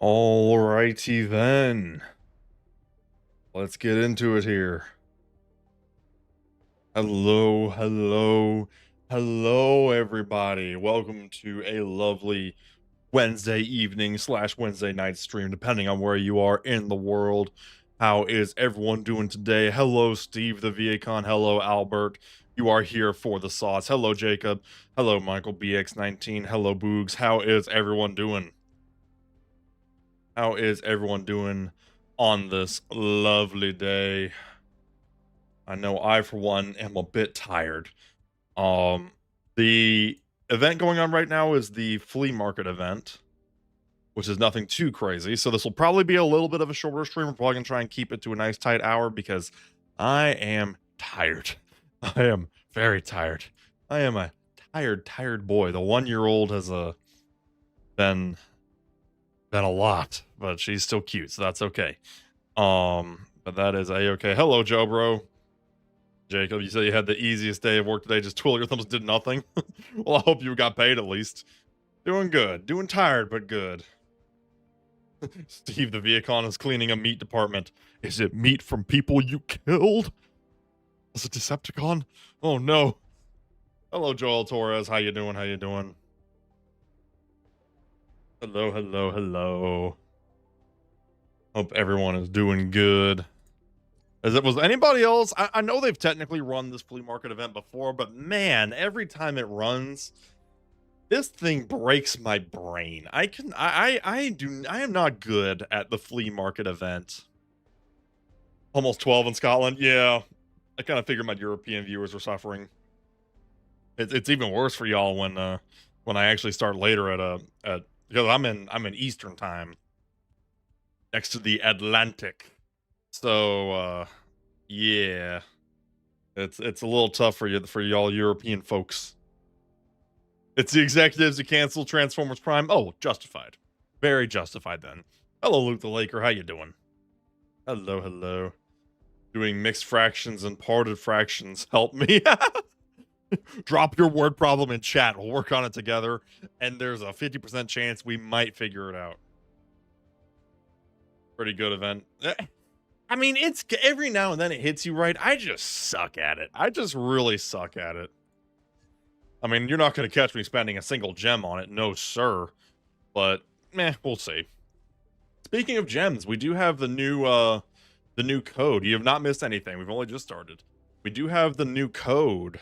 Alrighty then. Let's get into it here. Hello, hello, hello, everybody. Welcome to a lovely Wednesday evening / Wednesday night stream, depending on where you are in the world. How is everyone doing today? Hello, Steve the Viacon. Hello, Albert. You are here for the sauce. Hello, Jacob. Hello, Michael BX19. Hello, Boogs. How is everyone doing? How is everyone doing on this lovely day? I know I, for one, am a bit tired. The event going on right now is the flea market event, which is nothing too crazy. So this will probably be a little bit of a shorter stream. We're probably gonna try and keep it to a nice tight hour because I am tired. I am very tired. I am a tired boy. The 1-year-old has been a lot, but she's still cute, so that's okay. But that is a-okay. Hello, Joe Bro. Jacob, you said you had the easiest day of work today, just twiddle your thumbs and did nothing. Well, I hope you got paid at least. Doing good. Doing tired, but good. Steve the Viacon is cleaning a meat department. Is it meat from people you killed? Is it Decepticon? Oh no. Hello, Joel Torres. How you doing? How you doing? Hello, hello, hello. Hope everyone is doing good. As it was anybody else, I know they've technically run this flea market event before, but man, every time it runs, this thing breaks my brain. I am not good at the flea market event. Almost 12 in Scotland. Yeah. I kind of figured my European viewers were suffering. It's even worse for y'all when I actually start later at because I'm in Eastern time next to the Atlantic. So yeah. It's a little tough for y'all European folks. It's the executives who canceled Transformers Prime. Oh, justified. Very justified then. Hello, Luke the Laker. How you doing? Hello, hello. Doing mixed fractions and parted fractions. Help me. Drop your word problem in chat. We'll work on it together. And there's a 50% chance we might figure it out. Pretty good event. I mean, it's every now and then it hits you right. I just suck at it. I just really suck at it. I mean, you're not going to catch me spending a single gem on it. No, sir. But, meh, we'll see. Speaking of gems, we do have the new code. You have not missed anything. We've only just started. We do have the new code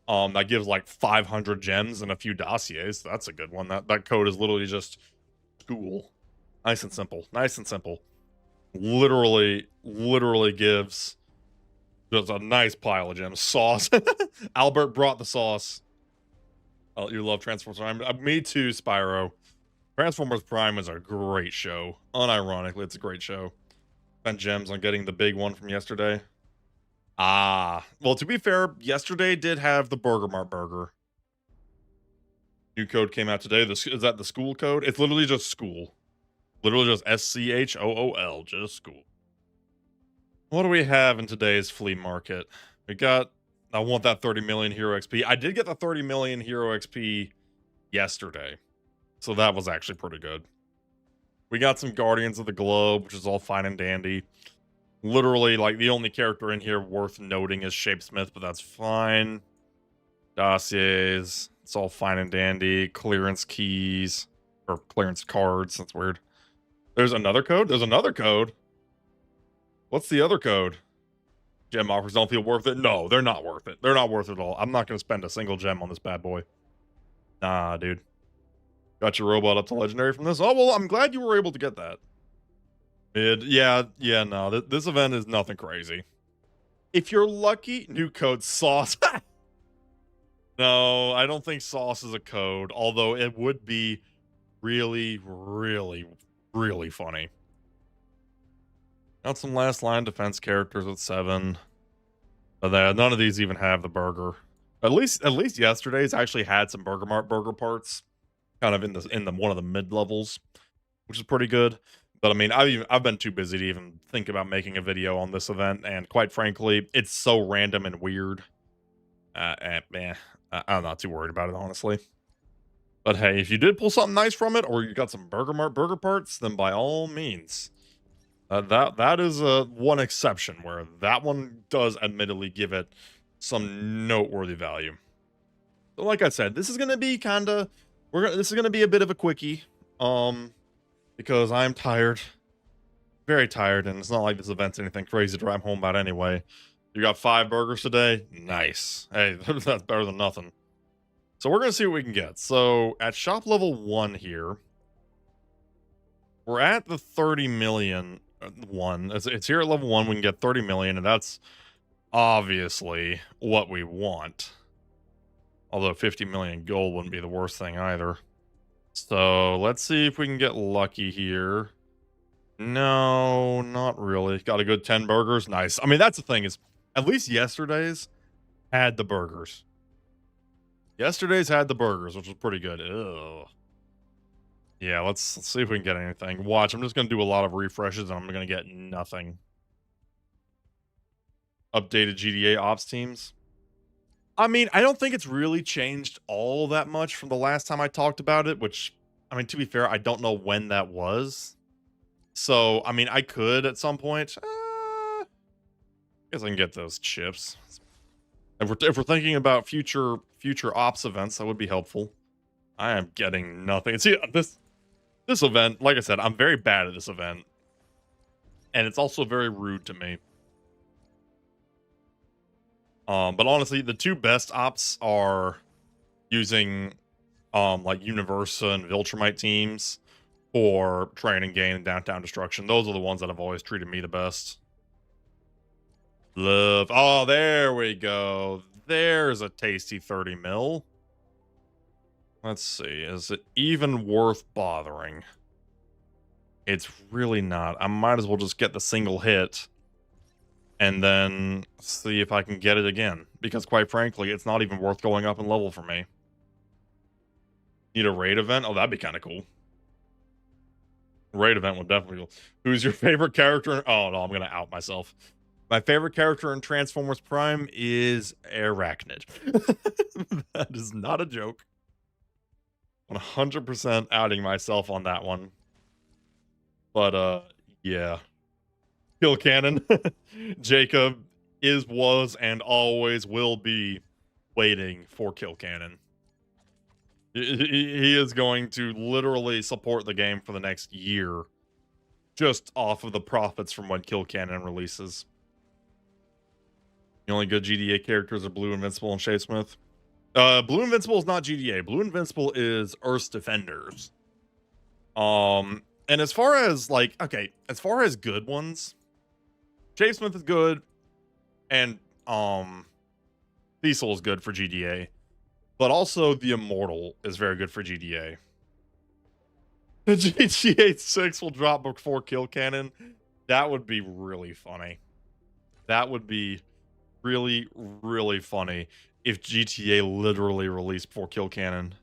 that gives like 500 gems and a few dossiers. That's a good one. That code is literally just school. Nice and simple. Nice and simple. Literally gives just a nice pile of gems. Sauce. Albert brought the sauce. Oh, you love Transformers Prime. Me too, Spyro. Transformers Prime is a great show. Unironically, it's a great show. Spent gems on getting the big one from yesterday. Ah, well, to be fair, yesterday did have the Burger Mart burger. New code came out today. Is that the school code? It's literally just school. Literally just SCHOOL, just school. What do we have in today's flea market? We got, I want that 30 million hero XP. I did get the 30 million hero XP yesterday, so that was actually pretty good. We got some Guardians of the Globe, which is all fine and dandy. Literally, like, the only character in here worth noting is Shapesmith, but that's fine. Dossiers, it's all fine and dandy. Clearance keys, or clearance cards, that's weird. There's another code? There's another code? What's the other code? Gem offers don't feel worth it? No, they're not worth it. They're not worth it at all. I'm not going to spend a single gem on this bad boy. Nah, dude. Got your robot up to legendary from this? Oh, well, I'm glad you were able to get that. Yeah, no, this event is nothing crazy. If you're lucky, new code sauce. No, I don't think sauce is a code, although it would be really funny. Got some last line defense characters with 7. But none of these even have the burger. At least yesterday's actually had some Burger Mart burger parts, kind of in the one of the mid levels, which is pretty good. But I mean, I've been too busy to even think about making a video on this event, and quite frankly, it's so random and weird. Man, I'm not too worried about it, honestly. But hey, if you did pull something nice from it, or you got some burger parts, then by all means. That is one exception where that one does admittedly give it some noteworthy value. So like I said, this is gonna be kinda this is gonna be a bit of a quickie. Because I'm tired. Very tired, and it's not like this event's anything crazy to drive home about anyway. You got 5 burgers today? Nice. Hey, that's better than nothing. So we're gonna see what we can get. So at shop level 1 here, we're at the 30 million one. It's here at level 1. We can get 30 million, and that's obviously what we want. Although 50 million gold wouldn't be the worst thing either. So let's see if we can get lucky here. No, not really. Got a good 10 burgers. Nice. I mean, that's the thing is, at least yesterday's had the burgers. Yesterday's had the burgers, which was pretty good. Ugh. Yeah, let's see if we can get anything. Watch, I'm just going to do a lot of refreshes, and I'm going to get nothing. Updated GTA ops teams. I mean, I don't think it's really changed all that much from the last time I talked about it, which, I mean, to be fair, I don't know when that was. So, I mean, I could at some point. Guess I can get those chips. If we're thinking about future ops events, that would be helpful. I am getting nothing. See, this event, like I said, I'm very bad at this event, and it's also very rude to me. But honestly, the 2 best ops are using like Universa and Viltrumite teams for training gain and downtown destruction. Those are the ones that have always treated me the best. Love. Oh, there we go. There's a tasty 30 mil. Let's see. Is it even worth bothering? It's really not. I might as well just get the single hit and then see if I can get it again. Because quite frankly, it's not even worth going up in level for me. Need a raid event? Oh, that'd be kind of cool. Raid event would definitely. Who's your favorite character? Oh, no, I'm going to out myself. My favorite character in Transformers Prime is Arachnid. That is not a joke. 100% outing myself on that one. But, yeah. Kill Cannon. Jacob was, and always will be waiting for Kill Cannon. He is going to literally support the game for the next year just off of the profits from when Kill Cannon releases. The only good GDA characters are Blue Invincible and Shadesmith. Blue Invincible is not GDA. Blue Invincible is Earth's Defenders. And as far as like, okay, as far as good ones, Shadesmith is good, and Diesel is good for GDA. But also the Immortal is very good for GDA. GTA 6 will drop before Kill Cannon. That would be really funny. That would be really, really funny if GTA literally released before Kill Cannon.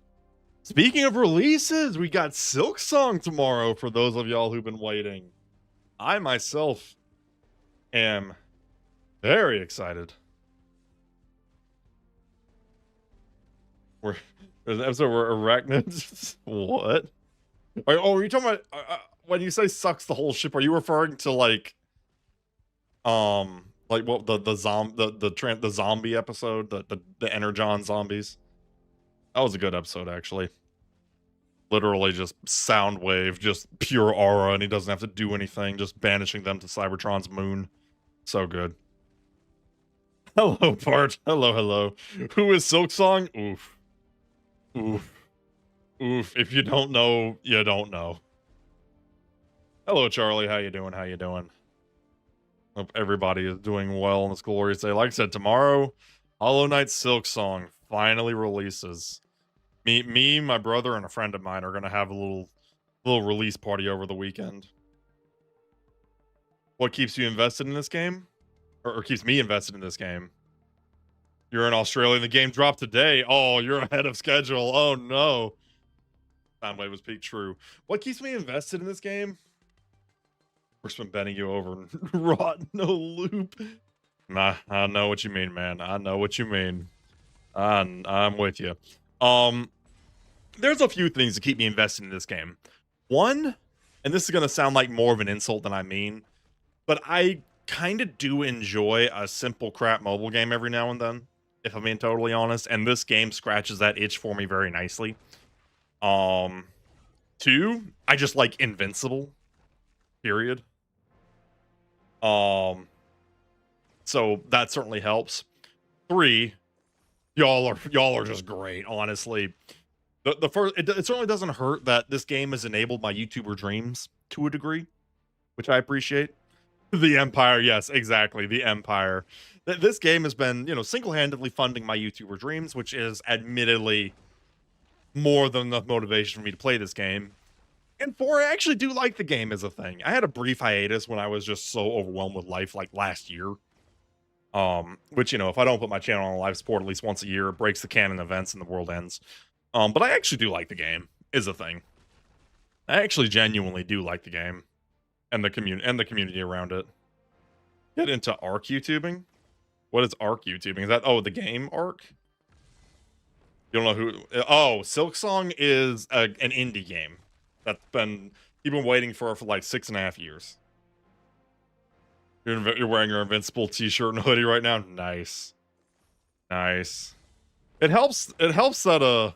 Speaking of releases, we got Silksong tomorrow for those of y'all who've been waiting. I myself am very excited. We're arachnids. What? Are you talking about when you say sucks the whole ship? Are you referring to like what the zombie episode, the Energon zombies? That was a good episode actually. Literally just sound wave, just pure aura, and he doesn't have to do anything, just banishing them to Cybertron's moon. So good. Hello, Bart. Hello. Who is Silksong? Oof. Oof. Oof. If you don't know, you don't know. Hello, Charlie. How you doing? Hope everybody is doing well on this glorious day. Like I said, tomorrow, Hollow Knight Silksong finally releases. Me, my brother, and a friend of mine are gonna have a little release party over the weekend. What keeps you invested in this game? Or keeps me invested in this game? You're in Australia and the game dropped today. Oh, you're ahead of schedule. Oh no. Soundwave was peak true. What keeps me invested in this game? We're been bending you over and rot no loop. Nah, I know what you mean, man. I know what you mean. I'm with you. there's a few things that keep me invested in this game. One, and this is going to sound like more of an insult than I mean, but I kind of do enjoy a simple crap mobile game every now and then, if I'm being totally honest, and this game scratches that itch for me very nicely. Two, I just like Invincible, period. So that certainly helps. Three, y'all are just great, honestly. The first, it certainly doesn't hurt that this game has enabled my YouTuber dreams to a degree, which I appreciate. The Empire, yes, exactly, the Empire. This game has been, single-handedly funding my YouTuber dreams, which is admittedly more than enough motivation for me to play this game. And four, I actually do like the game as a thing. I had a brief hiatus when I was just so overwhelmed with life, like last year. Which, if I don't put my channel on live support at least once a year, it breaks the canon events and the world ends. But I actually do like the game, is a thing. I actually genuinely do like the game. And the community around it. Get into ARC YouTubing? What is ARC YouTubing? Is that, the game ARC? You don't know who, Silksong is an indie game. That's been, you've been waiting for like 6.5 years. You're wearing your Invincible t-shirt and hoodie right now? Nice. Nice. It helps that,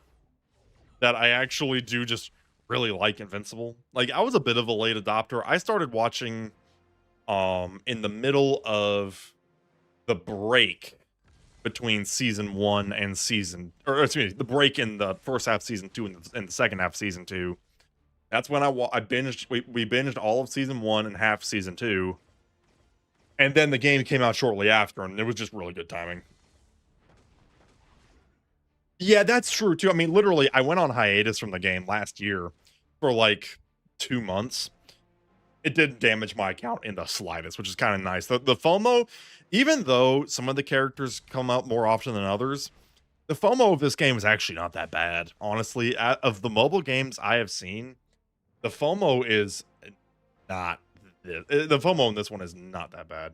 that I actually do just really like Invincible. Like, I was a bit of a late adopter. I started watching in the middle of the break between season 1 and the break in the first half of season 2 and the second half of season 2. That's when I binged. We binged all of season 1 and half season 2, and then the game came out shortly after, and it was just really good timing. Yeah, that's true too. I mean, literally, I went on hiatus from the game last year for like 2 months. It didn't damage my account in the slightest, which is kind of nice. The FOMO, even though some of the characters come out more often than others, the FOMO of this game is actually not that bad. Honestly, of the mobile games I have seen, the FOMO is not. The FOMO in this one is not that bad.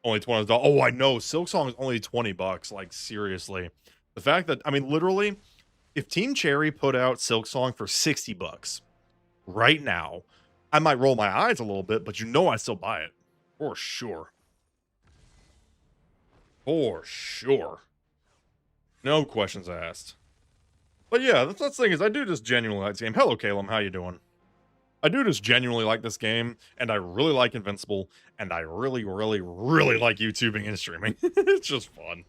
Only $20. Oh, I know. Silksong is only $20. Like, seriously. The fact that, I mean, literally, if Team Cherry put out Silksong for $60 right now, I might roll my eyes a little bit, but I still buy it. For sure. For sure. No questions asked. But yeah, that's the thing is, I do just genuinely like this game. Hello, Caleb. How you doing? I do just genuinely like this game, and I really like Invincible, and I really, really, really like YouTubing and streaming. It's just fun.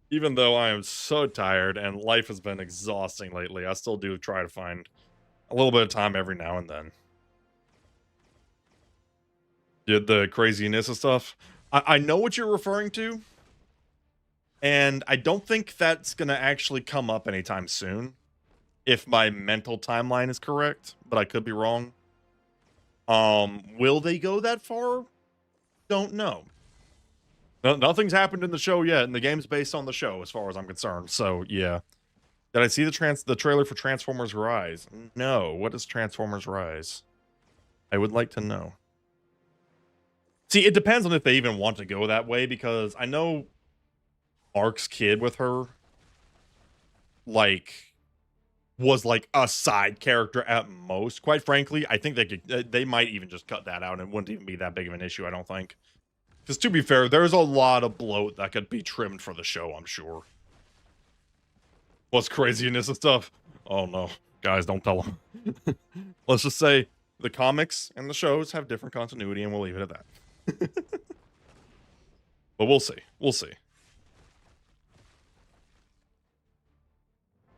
Even though I am so tired and life has been exhausting lately, I still do try to find a little bit of time every now and then. Did the craziness and stuff. I know what you're referring to, and I don't think that's going to actually come up anytime soon, if my mental timeline is correct, but I could be wrong. Will they go that far? Don't know. Nothing's happened in the show yet, and the game's based on the show, as far as I'm concerned. So yeah. Did I see the trailer for Transformers Rise? No. What is Transformers Rise? I would like to know. See, it depends on if they even want to go that way, because I know Mark's kid with her, like, was like a side character at most. Quite frankly, I think they might even just cut that out, and it wouldn't even be that big of an issue, I don't think. Because to be fair, there's a lot of bloat that could be trimmed for the show, I'm sure. What's craziness and stuff? Oh no, guys, don't tell them. Let's just say the comics and the shows have different continuity, and we'll leave it at that. But we'll see. We'll see.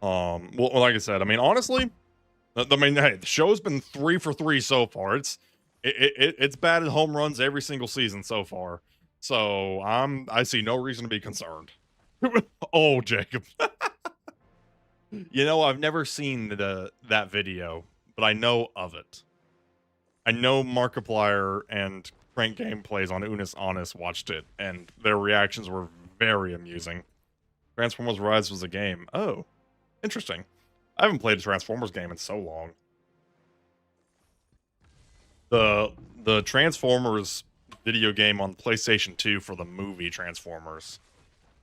Well, like I said, I mean, honestly, hey, the show's been 3 for 3 so far. It's batted home runs every single season so far. So I see no reason to be concerned. Oh, Jacob. I've never seen that video, but I know of it. I know Markiplier and Crank Gameplays on Unis Honest watched it, and their reactions were very amusing. Transformers Rise was a game. Oh, interesting. I haven't played a Transformers game in so long. The Transformers video game on PlayStation 2 for the movie Transformers.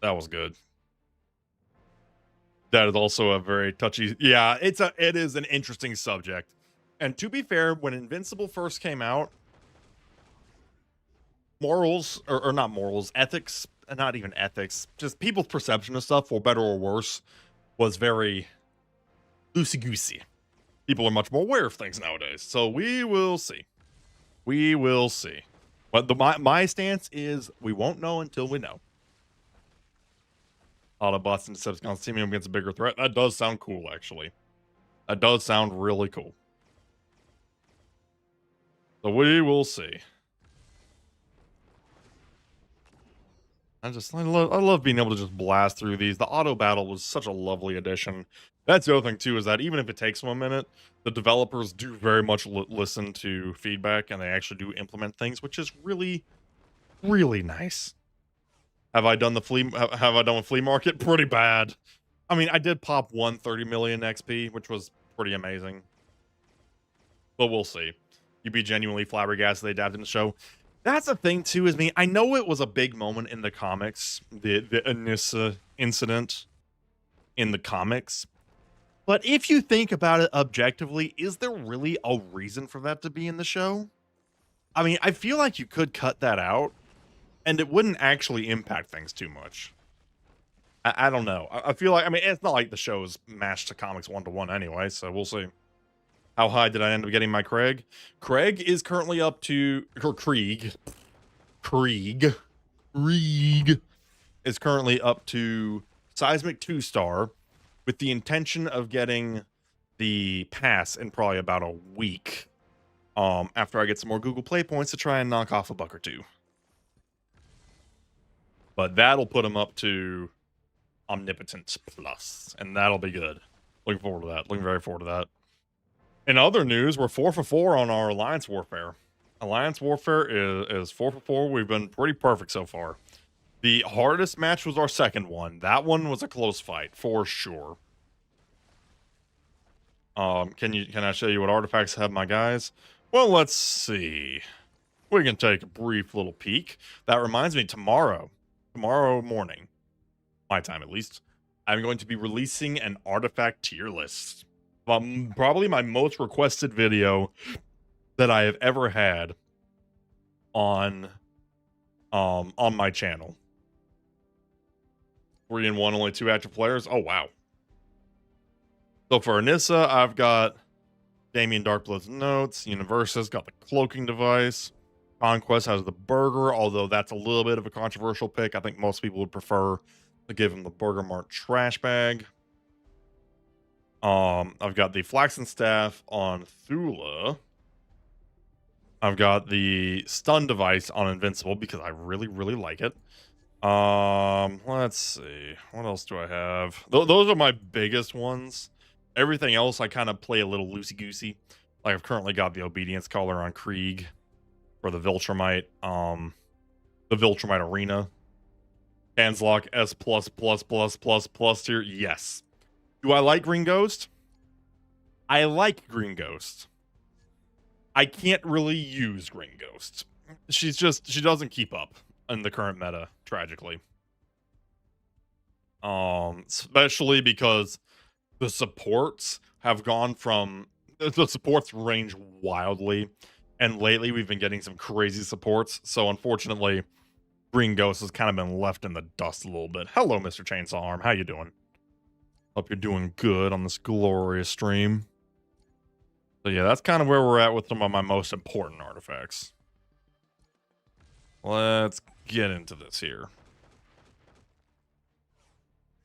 That was good. That is also a very touchy. Yeah, it is an interesting subject. And to be fair, when Invincible first came out, morals or not morals, ethics, not even ethics, just people's perception of stuff, for better or worse, was very loosey goosey. People are much more aware of things nowadays. So we will see. We will see. But my stance is we won't know until we know. Autobots and Decepticons teaming up against a bigger threat. That does sound cool, actually. That does sound really cool. So we will see. I love being able to just blast through these. The auto battle was such a lovely addition. That's the other thing too, is that even if it takes 1 minute, the developers do very much listen to feedback, and they actually do implement things, which is really, really nice. Have I done the flea? Have I done with flea market? Pretty bad. I mean, I did pop 130 million XP, which was pretty amazing. But we'll see. You'd be genuinely flabbergasted they adapted the show. That's the thing too, is me. I know it was a big moment in the comics, the Anissa incident in the comics. But if you think about it objectively, is there really a reason for that to be in the show? I mean, I feel like you could cut that out, and it wouldn't actually impact things too much. I don't know. I feel like, I mean, it's not like the show's matched to comics 1-to-1 anyway, so we'll see. How high did I end up getting my Craig? Craig is currently up to, or Krieg is currently up to Seismic 2-star, with the intention of getting the pass in probably about a week. After I get some more Google Play points to try and knock off a buck or two. But that'll put him up to Omnipotent Plus, and that'll be good. Looking forward to that. Looking very forward to that. In other news, we're 4 for 4 on our Alliance Warfare. Alliance Warfare is 4 for 4. We've been pretty perfect so far. The hardest match was our second one. That one was a close fight, for sure. Can I show you what artifacts have, my guys? Well, let's see. We can take a brief little peek. That reminds me, tomorrow morning, my time at least, I'm going to be releasing an artifact tier list. Probably my most requested video that I have ever had on my channel. 3 and 1, only 2 active players. Oh wow. So for Anissa, I've got Damien Darkblood's notes. Universa's got the cloaking device. Conquest has the burger, although that's a little bit of a controversial pick. I think most people would prefer to give him the Burger Mart trash bag. I've got the Flaxen Staff on Thula. I've got the stun device on Invincible because I really, really like it. Let's see. What else do I have? Those are my biggest ones. Everything else I kind of play a little loosey-goosey. Like I've currently got the Obedience Collar on Krieg for the Viltrumite. The Viltrumite Arena. Handslock S+++++ tier. Yes. Do I like Green Ghost? I like Green Ghost. I can't really use Green Ghost. She doesn't keep up in the current meta, tragically. Especially because the supports have gone from, the supports range wildly, and lately we've been getting some crazy supports, so unfortunately Green Ghost has kind of been left in the dust a little bit. Hello, Mr. Chainsaw Arm, how you doing? Hope you're doing good on this glorious stream. So yeah, that's kind of where we're at with some of my most important artifacts. Let's get into this here.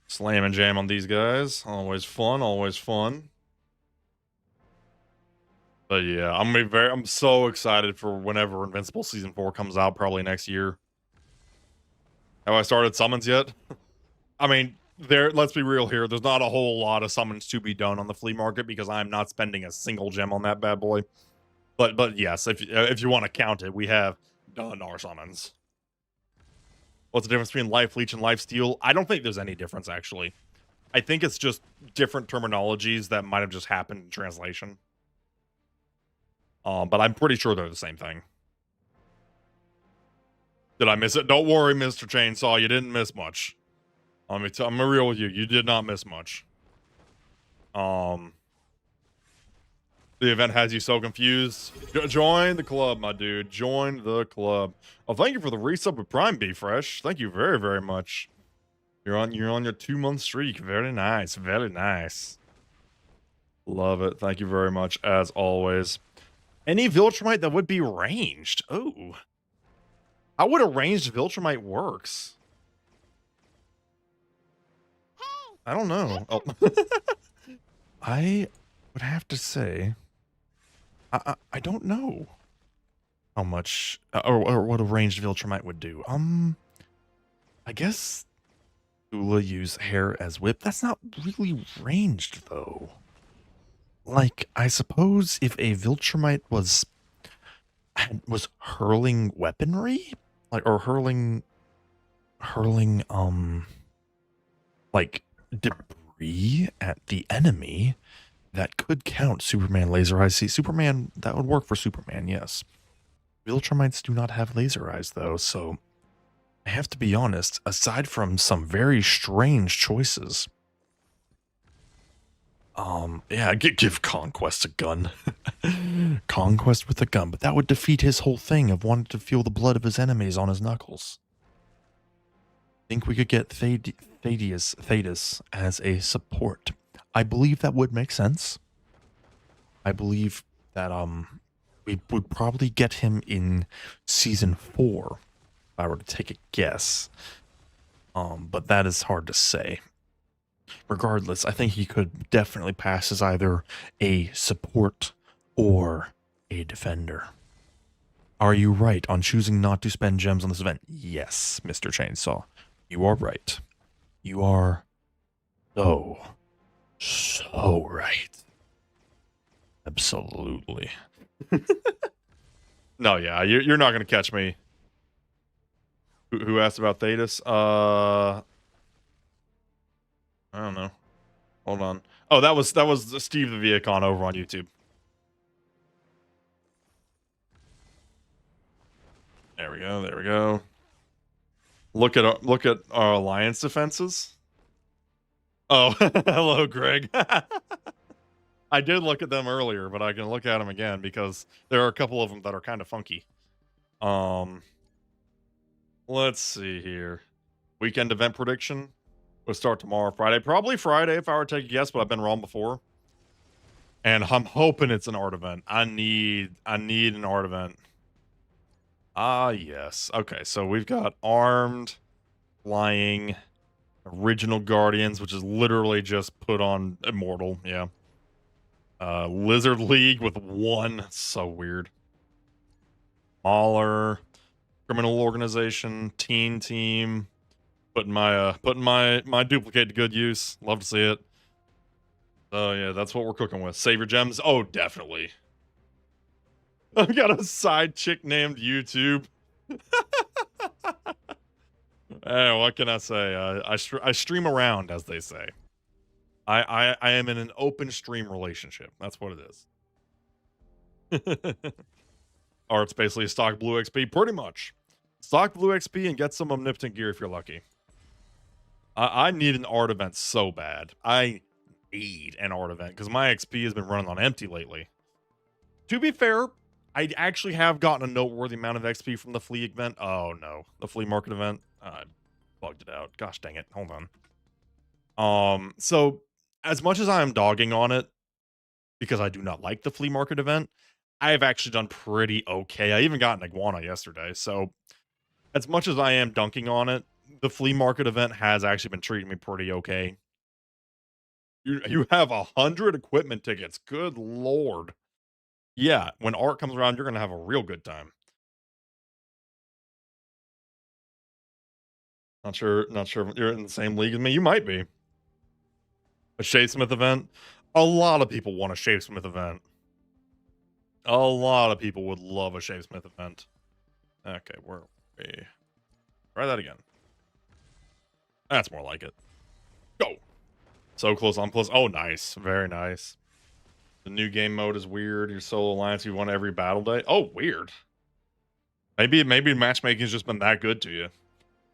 Slam and jam on these guys. Always fun, always fun. But yeah, I'm so excited for whenever Invincible Season 4 comes out, probably next year. Have I started summons yet? I mean, let's be real here. There's not a whole lot of summons to be done on the flea market because I'm not spending a single gem on that bad boy. But yes, if you want to count it, we have done our summons. What's the difference between Life Leech and Life Steal? I don't think there's any difference, actually. I think it's just different terminologies that might have just happened in translation. But I'm pretty sure they're the same thing. Did I miss it? Don't worry, Mr. Chainsaw. You didn't miss much. I'm real with you. You did not miss much. Um, the event has you so confused. Join the club, my dude. Join the club. Oh, thank you for the resub with Prime B Fresh. Thank you very, very much. You're on your 2-month streak. Very nice. Very nice. Love it. Thank you very much, as always. Any Viltrumite that would be ranged. Oh. How would a ranged Viltrumite works? I don't know. Oh. I would have to say, I don't know how much or what a ranged Viltrumite would do. I guess Ula use hair as whip. That's not really ranged though. Like, I suppose if a Viltrumite was hurling weaponry, like, or hurling like debris at the enemy, that could count Superman laser eyes. See, Superman, that would work for Superman, yes. Viltrumites do not have laser eyes though, so I have to be honest, aside from some very strange choices, yeah, give Conquest a gun. Conquest with a gun, but that would defeat his whole thing of wanting to feel the blood of his enemies on his knuckles. Think we could get Thetis as a support. I believe that would make sense. I believe that we would probably get him in season 4 if I were to take a guess. But that is hard to say. Regardless, I think he could definitely pass as either a support or a defender. Are you right on choosing not to spend gems on this event? Yes, Mr. Chainsaw. You are right. You are so right. Absolutely. No, yeah, you're not going to catch me. Who asked about Thetis? I don't know. Hold on. Oh, that was Steve the Viacon over on YouTube. There we go. There we go. Look at our alliance defenses. Oh, hello, Greg. I did look at them earlier, but I can look at them again because there are a couple of them that are kind of funky. Let's see here. Weekend event prediction. We'll start tomorrow, Friday. Probably Friday if I were to take a guess, but I've been wrong before. And I'm hoping it's an art event. I need an art event. Ah, yes. Okay, so we've got armed, flying, original Guardians, which is literally just put on Immortal, yeah. Lizard League with 1. So weird. Mauler, Criminal Organization, Teen Team. Putting my duplicate to good use. Love to see it. Oh yeah, that's what we're cooking with. Save your gems. Oh, definitely. I've got a side chick named YouTube. What can I say? I stream around, as they say. I am in an open stream relationship. That's what it is. Or it's basically stock blue XP, pretty much. Stock blue XP and get some omnipotent gear if you're lucky. I need an art event so bad. I need an art event because my XP has been running on empty lately. To be fair, I actually have gotten a noteworthy amount of XP from the flea event. Oh no, the flea market event. I bugged it out. Gosh dang it. Hold on. So as much as I am dogging on it because I do not like the flea market event, I have actually done pretty okay. I even got an iguana yesterday. So as much as I am dunking on it, the flea market event has actually been treating me pretty okay. You have 100 equipment tickets. Good lord. Yeah, when art comes around, you're gonna have a real good time. Not sure if you're in the same league as me. You might be. A Shadesmith event. A lot of people want a Shadesmith event. A lot of people would love a Shadesmith event. Okay, where are we? Try that again. That's more like it. Go. So close on plus. Oh, nice. Very nice. The new game mode is weird. Your solo alliance, you won every battle day. Oh, weird. Maybe matchmaking's just been that good to you.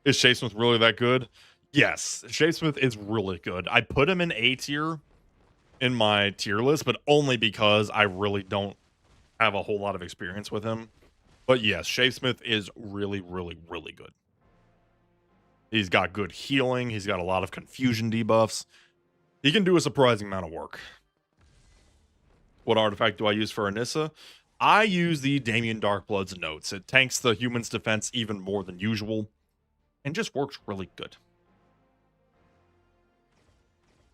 Is Shadesmith really that good? Yes, Shadesmith is really good. I put him in A tier in my tier list, but only because I really don't have a whole lot of experience with him. But yes, Shapesmith is really, really, really good. He's got good healing. He's got a lot of confusion debuffs. He can do a surprising amount of work. What artifact do I use for Anissa? I use the Damien Darkblood's notes. It tanks the human's defense even more than usual and just works really good.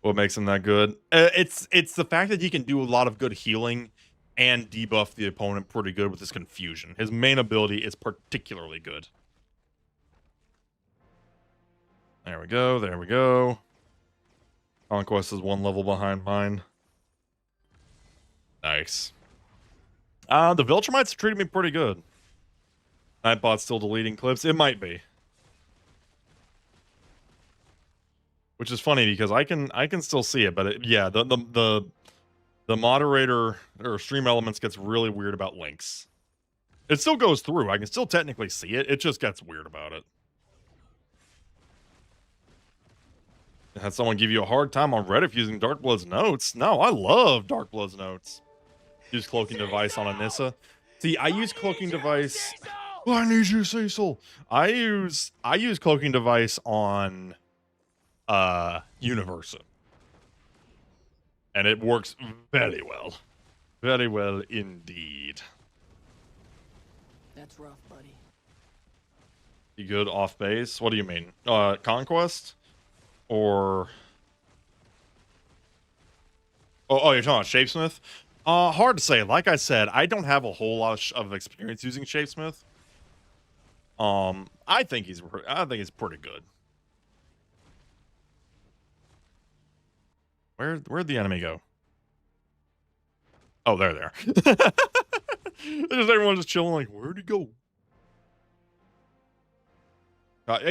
What makes him that good? It's the fact that he can do a lot of good healing and debuff the opponent pretty good with his confusion. His main ability is particularly good. There we go. There we go. Conquest is 1 level behind mine. Nice. The Viltrumites treated me pretty good. Nightbot's still deleting clips. It might be. Which is funny because I can still see it, but yeah, the moderator or stream elements gets really weird about links. It still goes through. I can still technically see it. It just gets weird about it. Had someone give you a hard time on Reddit using Darkblood's notes? No, I love Darkblood's notes. Use cloaking device on Anissa. See, I use cloaking device. Oh, I need you, Cecil. I use cloaking device on Universa. And it works very well. Very well indeed. That's rough, buddy. You good off base? What do you mean? Conquest? Or oh, you're talking about Shapesmith? Hard to say. Like I said, I don't have a whole lot of experience using Shapesmith. I think he's pretty good. Where'd the enemy go? Oh, there. There's everyone just chilling. Like, where'd he go?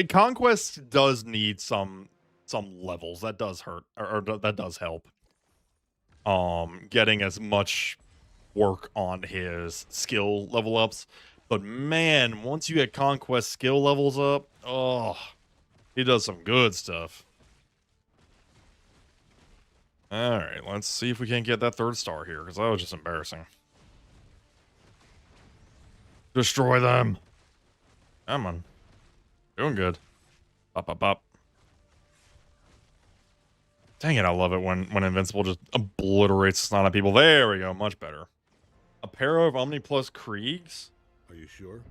Conquest does need some levels. That does hurt, or that does help. Getting as much work on his skill level ups. But man, once you get Conquest skill levels up, oh, he does some good stuff. All right, let's see if we can't get that 3rd star here, because that was just embarrassing. Destroy them. Come on. Doing good. Up. Dang it, I love it when Invincible just obliterates a lot of people. There we go, much better. A pair of Omni Plus Kriegs? Are you sure?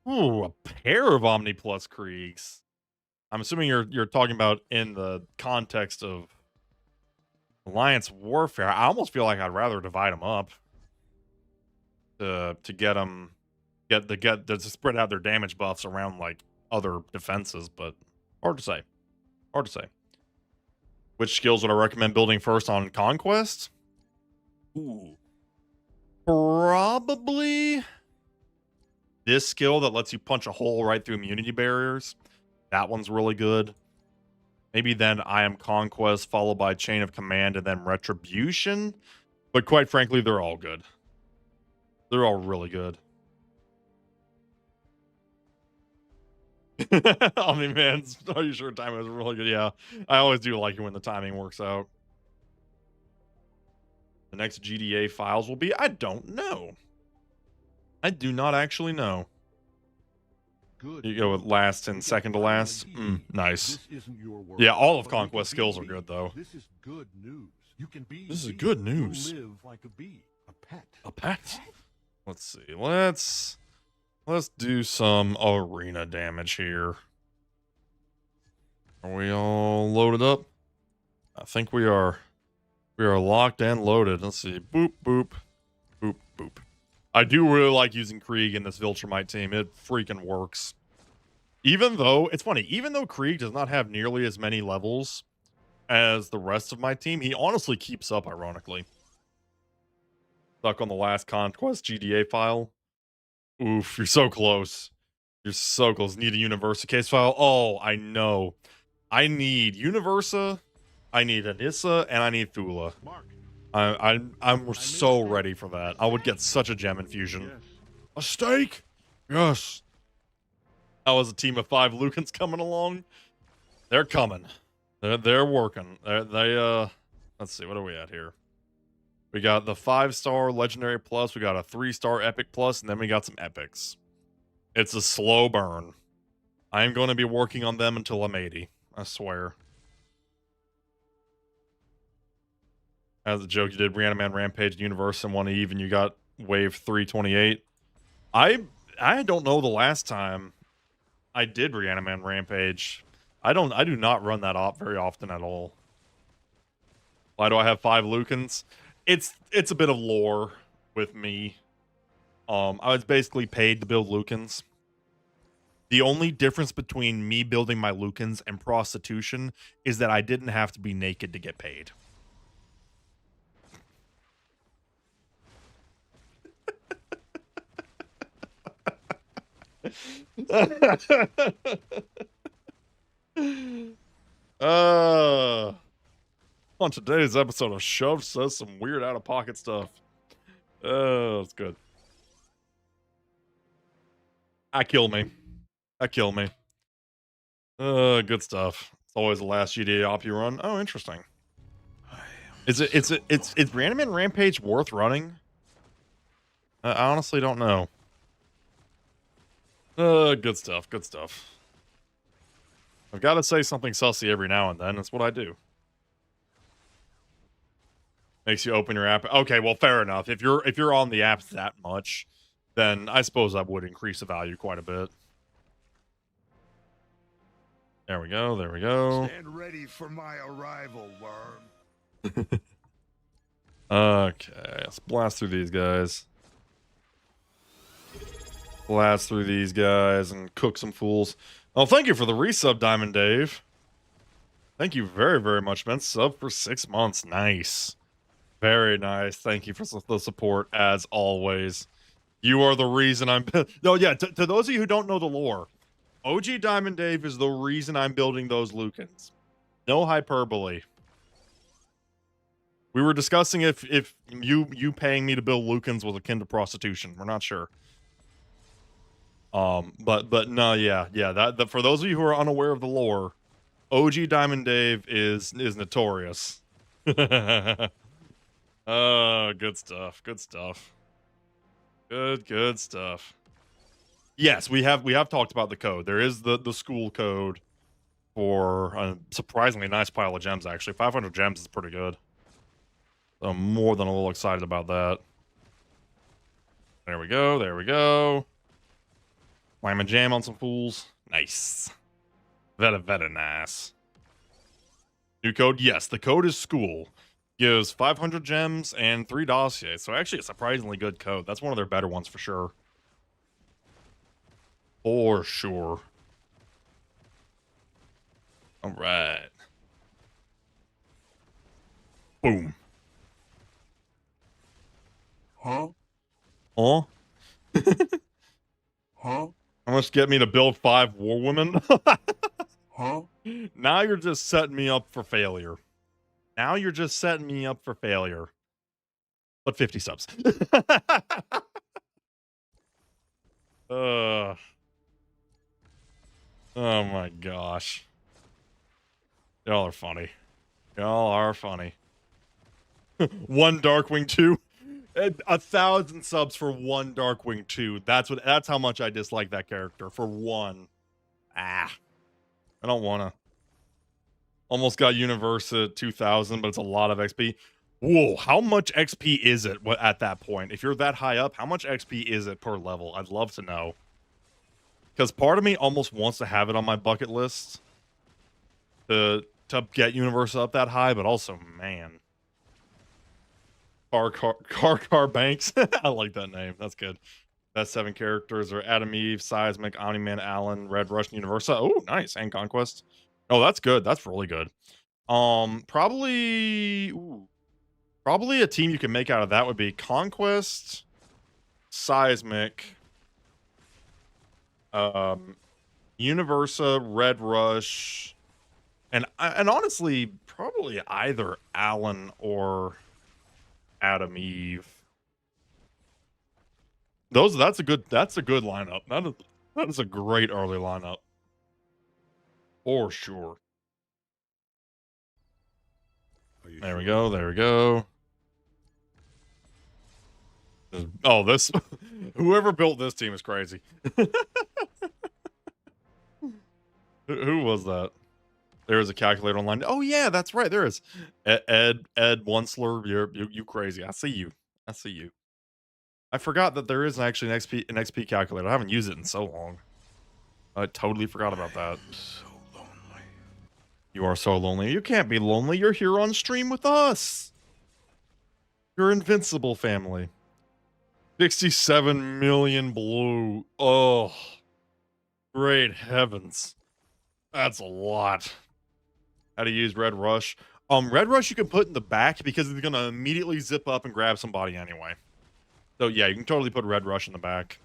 Ooh, a pair of Omni Plus Kriegs. I'm assuming you're talking about in the context of Alliance Warfare. I almost feel like I'd rather divide them up to get them to spread out their damage buffs around like other defenses, but hard to say. Which skills would I recommend building first on Conquest? Ooh. Probably this skill that lets you punch a hole right through immunity barriers. That one's really good. Maybe then I Am Conquest, followed by Chain of Command, and then Retribution. But quite frankly, they're all good. They're all really good. Omni-Man's Are You Sure timing was really good? Yeah, I always do like it when the timing works out. The next GDA files will be, I don't know. I do not actually know. Good. You go with last and second to last. Nice. Yeah, all of Conquest skills are good though. This is good news. You can be. This is good news. Live like a bee, a pet. A pet. Let's see. Let's do some arena damage here. Are we all loaded up? I think we are. We are locked and loaded. Let's see. Boop, boop, boop, boop. I do really like using Krieg in this Viltrumite team. It freaking works. Even though, it's funny, even though Krieg does not have nearly as many levels as the rest of my team, he honestly keeps up, ironically. Stuck on the last Conquest GDA file. Oof, you're so close. You're so close. Need a Universa case file? Oh, I know. I need Universa, I need Anissa, and I need Thula. I'm so ready for that. I would get such a gem infusion. Yes. A steak? Yes. That was a team of 5 Lucans coming along. They're coming. They're working. They're Let's see, what are we at here? We got the 5-star Legendary Plus, we got a 3-star Epic Plus, and then we got some Epics. It's a slow burn. I'm going to be working on them until I'm 80. I swear. As a joke, you did Reaniman Rampage Universe and 1 Eve, and you got Wave 328. I don't know the last time I did Reaniman Rampage. I do not run that op very often at all. Why do I have 5 Lucans? It's a bit of lore with me. I was basically paid to build Lucans. The only difference between me building my Lucans and prostitution is that I didn't have to be naked to get paid. On today's episode of Shuvd says some weird out-of-pocket stuff. That's good. That killed me. Good stuff. It's always the last GTA op you run. Oh, interesting. Is Reaniman Rampage worth running? I honestly don't know. Good stuff. I've got to say something sussy every now and then. That's what I do. Makes you open your app. Okay, well, fair enough. If you're on the app that much, then I suppose that would increase the value quite a bit. There we go. Stand ready for my arrival, worm. Okay, let's blast through these guys. And cook some fools. Oh, thank you for the resub, Diamond Dave. Thank you very, very much, man. Sub for 6 months. Nice. Very nice. Thank you for the support, as always. You are the reason I'm... No, yeah, to those of you who don't know the lore, OG Diamond Dave is the reason I'm building those Lucans. No hyperbole. We were discussing if you paying me to build Lucans was akin to prostitution. We're not sure. But no, yeah, that for those of you who are unaware of the lore, OG Diamond Dave is notorious. Oh, good stuff. Good stuff. Yes, we have talked about the code. There is the school code for a surprisingly nice pile of gems, actually. 500 gems is pretty good. So I'm more than a little excited about that. There we go. Wham and jam on some fools. Nice. Very nice. New code? Yes, the code is school. Gives 500 gems and 3 dossiers. So actually a surprisingly good code. That's one of their better ones for sure. For sure. Alright. Boom. Huh? Huh? Huh? How much to get me to build 5 war women? Huh? Now you're just setting me up for failure. But 50 subs. Oh my gosh. Y'all are funny. 1 Darkwing 2. 1,000 subs for 1 Darkwing 2. That's how much I dislike that character. For 1. I don't wanna. Almost got Universe at 2,000, but it's a lot of XP. Whoa, how much XP is it at that point? If you're that high up, how much XP is it per level? I'd love to know. Because part of me almost wants to have it on my bucket list to get Universe up that high, but also, man. Car Banks. I like that name. That's good. Best 7 characters are Adam Eve, Seismic, Omni-Man, Alan, Red Rush, Universa. Oh, nice. And Conquest. Oh, that's good. That's really good. Probably a team you can make out of that would be Conquest, Seismic, Universa, Red Rush, and honestly, probably either Alan or Adam Eve. That's a good lineup. That is a great early lineup. For sure. Are There we go. There we go. Oh, this whoever built this team is crazy. Who was that? There is a calculator online. Oh yeah, that's right. There is. Ed Onceler, you crazy. I see you. I see you. I forgot that there is actually an XP calculator. I haven't used it in so long. I totally forgot about that. So lonely. You are so lonely. You can't be lonely. You're here on stream with us. You're invincible, family. 67 million blue. Oh, great heavens. That's a lot. How to use Red Rush. Red Rush you can put in the back because it's going to immediately zip up and grab somebody anyway. So yeah, you can totally put Red Rush in the back.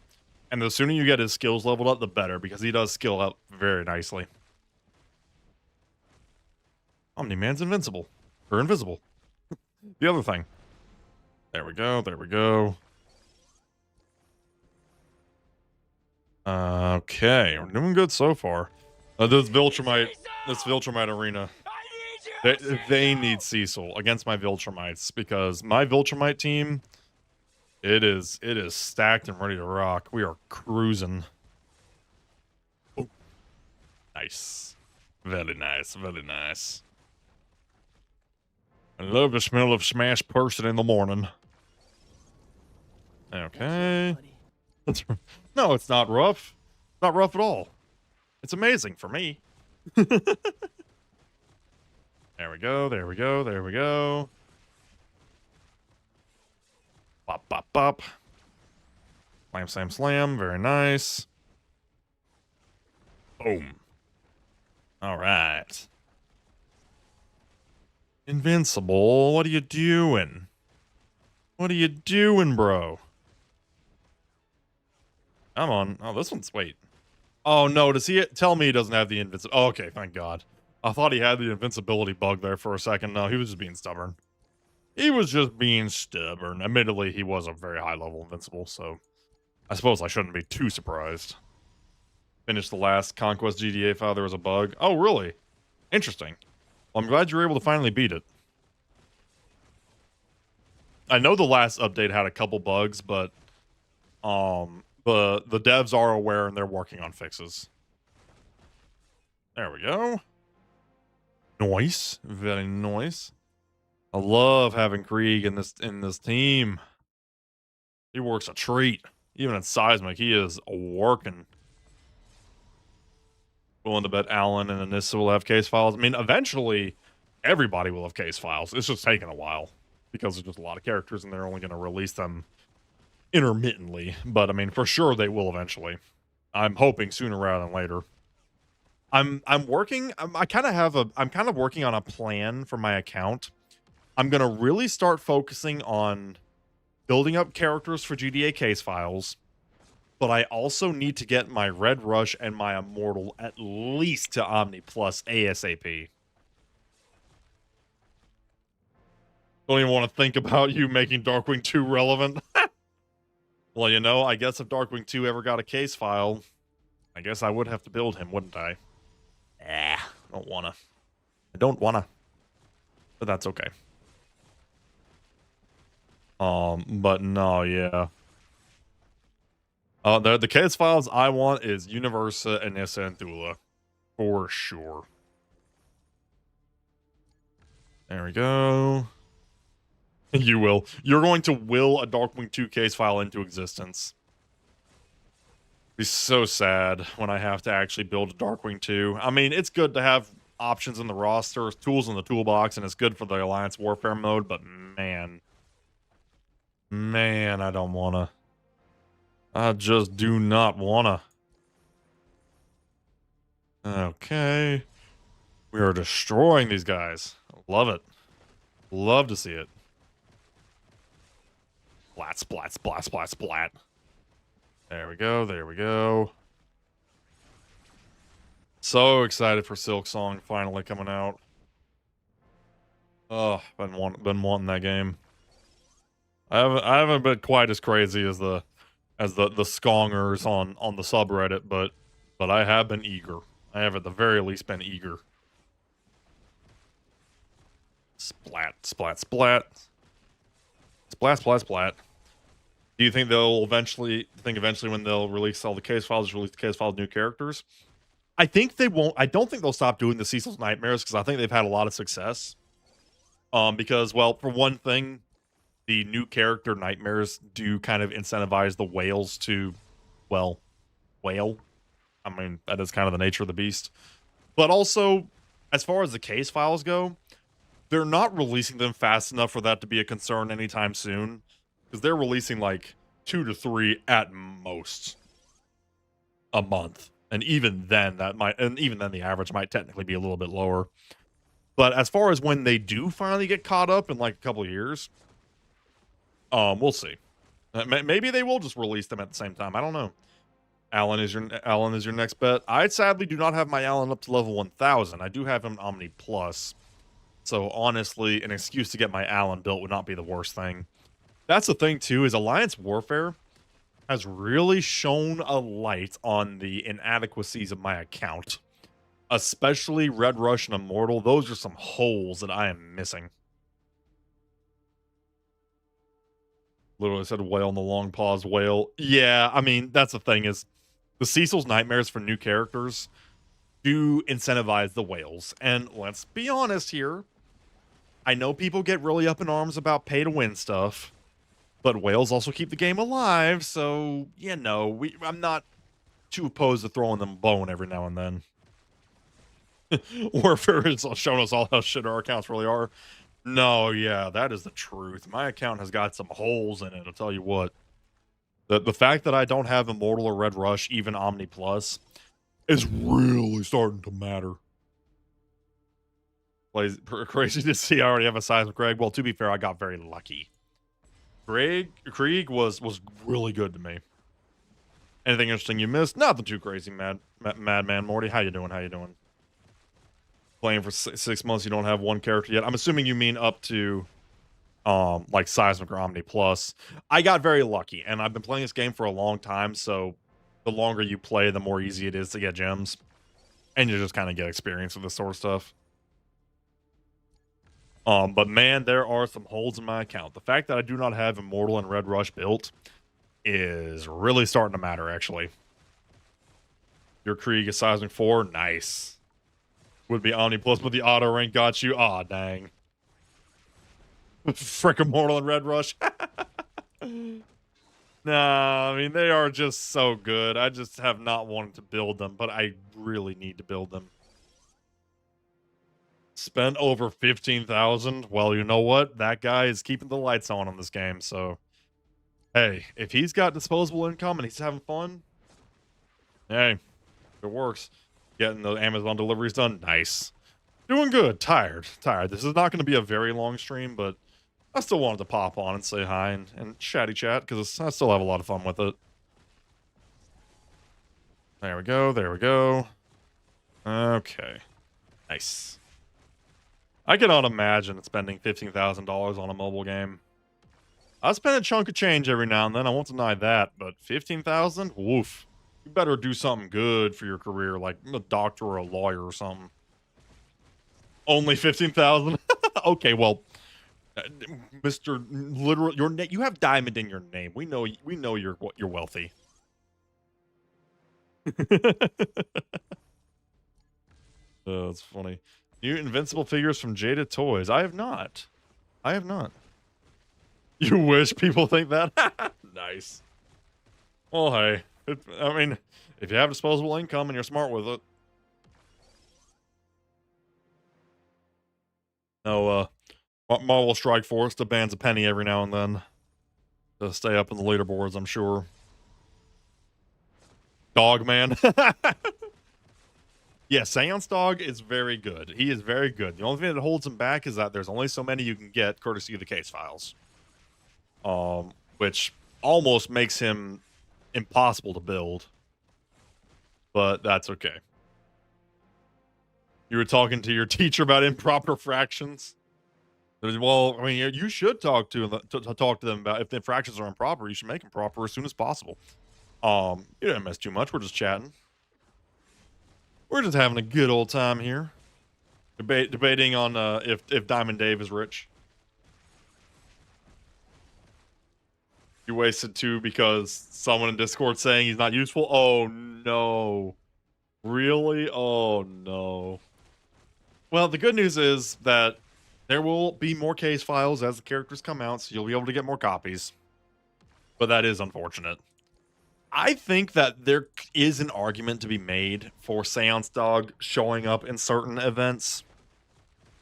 And the sooner you get his skills leveled up, the better, because he does skill up very nicely. Omni-Man's invincible. Or invisible. The other thing. There we go, there we go. Okay, we're doing good so far. This Viltrumite arena. They need Cecil against my Viltrumites, because my Viltrumite team, it is stacked and ready to rock. We are cruising. Oh, nice. Very nice, very nice. I love the smell of smashed person in the morning. Okay. No, it's not rough. It's not rough at all. It's amazing for me. There we go, there we go, there we go. Bop, bop, bop. Slam, slam, slam. Very nice. Boom. All right. Invincible, what are you doing? What are you doing, bro? Come on. Oh, this one's... Wait. Oh, no. Does he... Tell me he doesn't have the invincibility... Oh, okay, thank God. I thought he had the invincibility bug there for a second. No, he was just being stubborn. He was just being stubborn. Admittedly, he was a very high-level invincible, so... I suppose I shouldn't be too surprised. Finished the last Conquest GTA file. There was a bug. Oh, really? Interesting. Well, I'm glad you were able to finally beat it. I know the last update had a couple bugs, but... The devs are aware and they're working on fixes. There we go. Nice. Very nice. I love having Krieg in this team. He works a treat. Even in Seismic, he is working. Willing to bet Alan and Anissa will have case files. I mean, eventually, everybody will have case files. It's just taking a while. Because there's just a lot of characters and they're only going to release them intermittently, but I mean, for sure they will eventually. I'm hoping sooner rather than later. I'm working on a plan for my account. I'm gonna really start focusing on building up characters for GTA case files, but I also need to get my Red Rush and my Immortal at least to Omni Plus ASAP. Don't even want to think about you making Darkwing 2 relevant. Well, you know, I guess if Darkwing 2 ever got a case file, I guess I would have to build him, wouldn't I? I don't wanna. I don't wanna. But that's okay. But no, yeah. The case files I want is Universa, Anissa, and Thula. For sure. There we go. You will. You're going to will a Darkwing 2 case file into existence. Be so sad when I have to actually build a Darkwing 2. I mean, it's good to have options in the roster, tools in the toolbox, and it's good for the Alliance Warfare mode, but man. Man, I don't wanna. I just do not wanna. Okay. We are destroying these guys. Love it. Love to see it. Splat, splat, splat, splat, splat. There we go, there we go. So excited for Silk Song finally coming out. Oh, been wanting that game. I haven't been quite as crazy as the skongers on the subreddit, but I have been eager. I have at the very least been eager. Splat, splat, splat. Splat, splat, splat. Do you think they'll eventually when they'll release all the case files, release the case files, new characters? I think they won't. I don't think they'll stop doing the Cecil's Nightmares because I think they've had a lot of success. Because, well, for one thing, the new character nightmares do kind of incentivize the whales to, well, whale. I mean, that is kind of the nature of the beast. But also, as far as the case files go, they're not releasing them fast enough for that to be a concern anytime soon. Because they're releasing like 2 to 3 at most a month. And even then the average might technically be a little bit lower. But as far as when they do finally get caught up in like a couple of years, we'll see. Maybe they will just release them at the same time. I don't know. Alan is your next bet. I sadly do not have my Alan up to level 1000. I do have him Omni Plus. So honestly, an excuse to get my Alan built would not be the worst thing. That's the thing too, is Alliance Warfare has really shone a light on the inadequacies of my account. Especially Red Rush and Immortal. Those are some holes that I am missing. Literally said whale in the long pause whale. Yeah, I mean, that's the thing is the Cecil's Nightmares for new characters do incentivize the whales. And let's be honest here. I know people get really up in arms about pay to win stuff, but whales also keep the game alive. So, you know, I'm not too opposed to throwing them a bone every now and then. Warfare has shown us all how shit our accounts really are. No, yeah, that is the truth. My account has got some holes in it, I'll tell you what. The fact that I don't have Immortal or Red Rush, even Omni Plus, is really starting to matter. Crazy to see I already have a Seismic Greg. Well, to be fair, I got very lucky. Krieg was really good to me. Anything interesting you missed? Nothing too crazy, Madman Morty. How you doing? How you doing? Playing for 6 months, you don't have one character yet. I'm assuming you mean up to like Seismic or Omni Plus. I got very lucky, and I've been playing this game for a long time, so the longer you play, the more easy it is to get gems. And you just kind of get experience with this sort of stuff. But man, there are some holes in my account. The fact that I do not have Immortal and Red Rush built is really starting to matter, actually. Your Krieg is Seismic 4. Nice. Would be Omni Plus, but the auto rank got you. Aw, dang. Frick Immortal and Red Rush. Nah, I mean, they are just so good. I just have not wanted to build them, but I really need to build them. Spent over 15,000. Well, you know what? That guy is keeping the lights on this game, so... Hey, if he's got disposable income and he's having fun, hey, it works. Getting the Amazon deliveries done, nice. Doing good, tired. This is not going to be a very long stream, but I still wanted to pop on and say hi and chatty chat, because I still have a lot of fun with it. There we go. Okay. Nice. I cannot imagine spending $15,000 on a mobile game. I spend a chunk of change every now and then, I won't deny that, but 15,000? Woof. You better do something good for your career, like a doctor or a lawyer or something. Only 15,000? Okay, well, Mr. Literal, you have diamond in your name. We know you're wealthy. Oh, that's funny. New Invincible figures from Jada Toys. I have not. You wish people think that? Nice. Well, hey. I mean, if you have disposable income and you're smart with it. No, Marvel Strike Force demands a penny every now and then to stay up in the leaderboards, I'm sure. Dogman. Yeah, Seance Dog is very good. He is very good. The only thing that holds him back is that there's only so many you can get courtesy of the case files. Which almost makes him impossible to build. But that's okay. You were talking to your teacher about improper fractions? Well, I mean, you should talk to them about if the fractions are improper, you should make them proper as soon as possible. You didn't miss too much. We're just chatting. We're just having a good old time here. Debating on if Diamond Dave is rich. You wasted 2 because someone in Discord saying he's not useful. Oh no. Really? Oh no. Well, the good news is that there will be more case files as the characters come out, so you'll be able to get more copies. But that is unfortunate. I think that there is an argument to be made for Seance Dog showing up in certain events.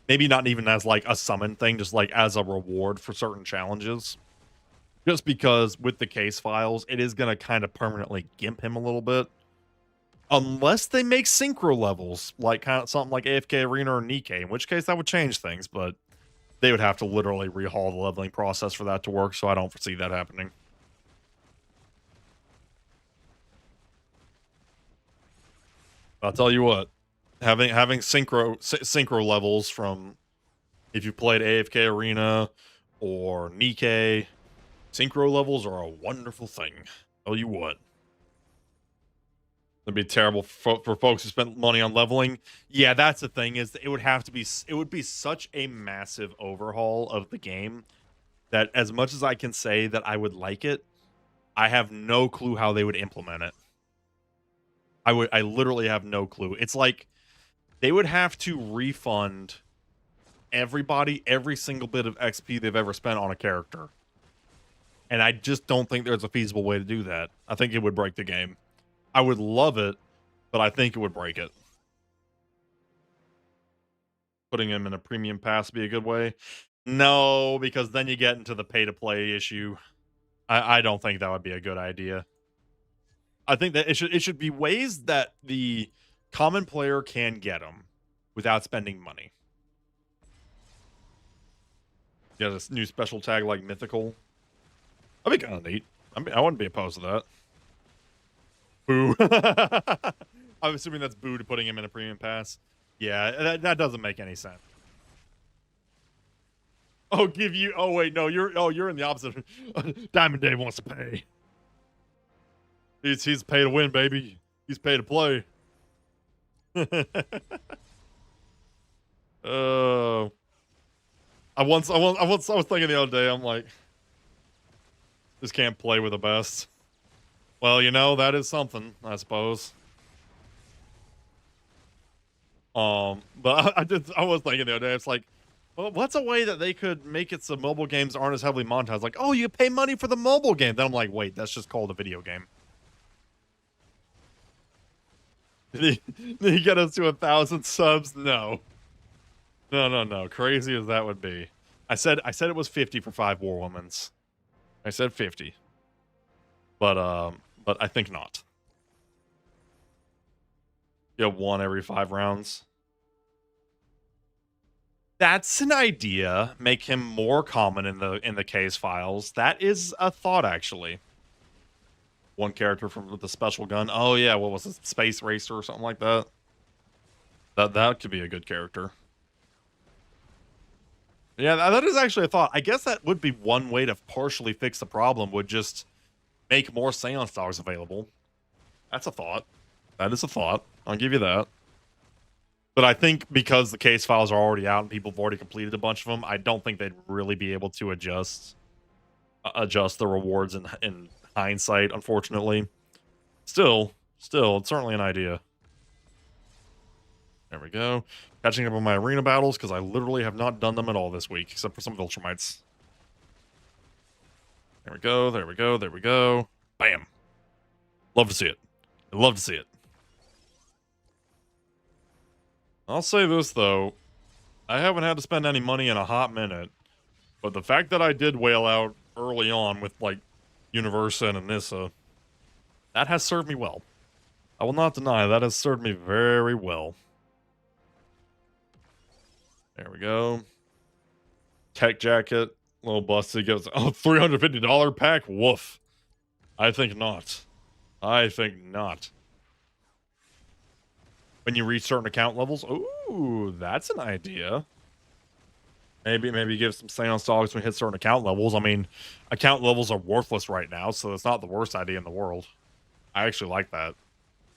Maybe not even as like a summon thing, just like as a reward for certain challenges. Just because with the case files, it is going to kind of permanently gimp him a little bit. Unless they make synchro levels, like kind of something like AFK Arena or Nikkei, in which case that would change things, but they would have to literally rehaul the leveling process for that to work, so I don't foresee that happening. I'll tell you what, having synchro levels from if you played AFK Arena or Nikkei, synchro levels are a wonderful thing. Tell you what. It'd be terrible for folks who spent money on leveling. Yeah, that's the thing, is it would have to be, it would be such a massive overhaul of the game that as much as I can say that I would like it, I have no clue how they would implement it. I literally have no clue. It's like they would have to refund everybody every single bit of XP they've ever spent on a character. And I just don't think there's a feasible way to do that. I think it would break the game. I would love it, but I think it would break it. Putting him in a premium pass would be a good way. No, because then you get into the pay-to-play issue. I don't think that would be a good idea. I think that it should be ways that the common player can get them without spending money. You got a new special tag like mythical. That'd be kind of neat. I mean, I wouldn't be opposed to that. Boo. I'm assuming that's boo to putting him in a premium pass. Yeah, that doesn't make any sense. Oh, give you. Oh wait, no, you're in the opposite. Diamond Dave wants to pay. He's pay to win, baby. He's pay to play. I was thinking the other day, I'm like, just can't play with the best. Well, you know, that is something, I suppose. But I was thinking the other day, it's like, well, what's a way that they could make it so mobile games aren't as heavily monetized? Like, oh, you pay money for the mobile game. Then I'm like, wait, that's just called a video game. Did he get us to 1,000 subs? No. No. Crazy as that would be. I said it was 50 for 5 War Womans. I said 50. But I think not. You have 1 every 5 rounds. That's an idea. Make him more common in the case files. That is a thought, actually. 1 character from the special gun. Oh yeah, what was it? Space Racer or something like that. That could be a good character. Yeah, that is actually a thought. I guess that would be one way to partially fix the problem, would just make more Seance Dogs available. That's a thought. That is a thought. I'll give you that. But I think because the case files are already out and people have already completed a bunch of them, I don't think they'd really be able to adjust the rewards in hindsight, unfortunately. Still, it's certainly an idea. There we go. Catching up on my arena battles, because I literally have not done them at all this week, except for some Viltrumites. There we go. Bam. Love to see it. I love to see it. I'll say this, though. I haven't had to spend any money in a hot minute, but the fact that I did whale out early on with, like, Universa and Anissa, that has served me well. I will not deny that has served me very well. There we go. Tech jacket. Little busted. Goes, oh, $350 pack? Woof. I think not. When you reach certain account levels. Ooh, that's an idea. Maybe give some Seance Dogs when we hit certain account levels. I mean, account levels are worthless right now, so it's not the worst idea in the world. I actually like that.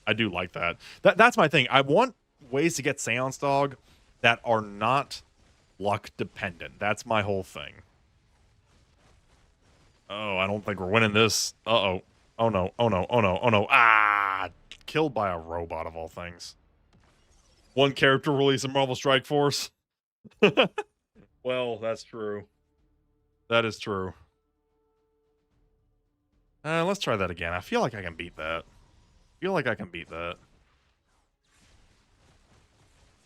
I do like that. That's my thing. I want ways to get Seance Dog that are not luck dependent. That's my whole thing. Oh, I don't think we're winning this. Uh-oh. Oh no, oh no, oh no, oh no. Ah! Killed by a robot of all things. One character release in Marvel Strike Force. Well, that's true. That is true. Let's try that again. I feel like I can beat that.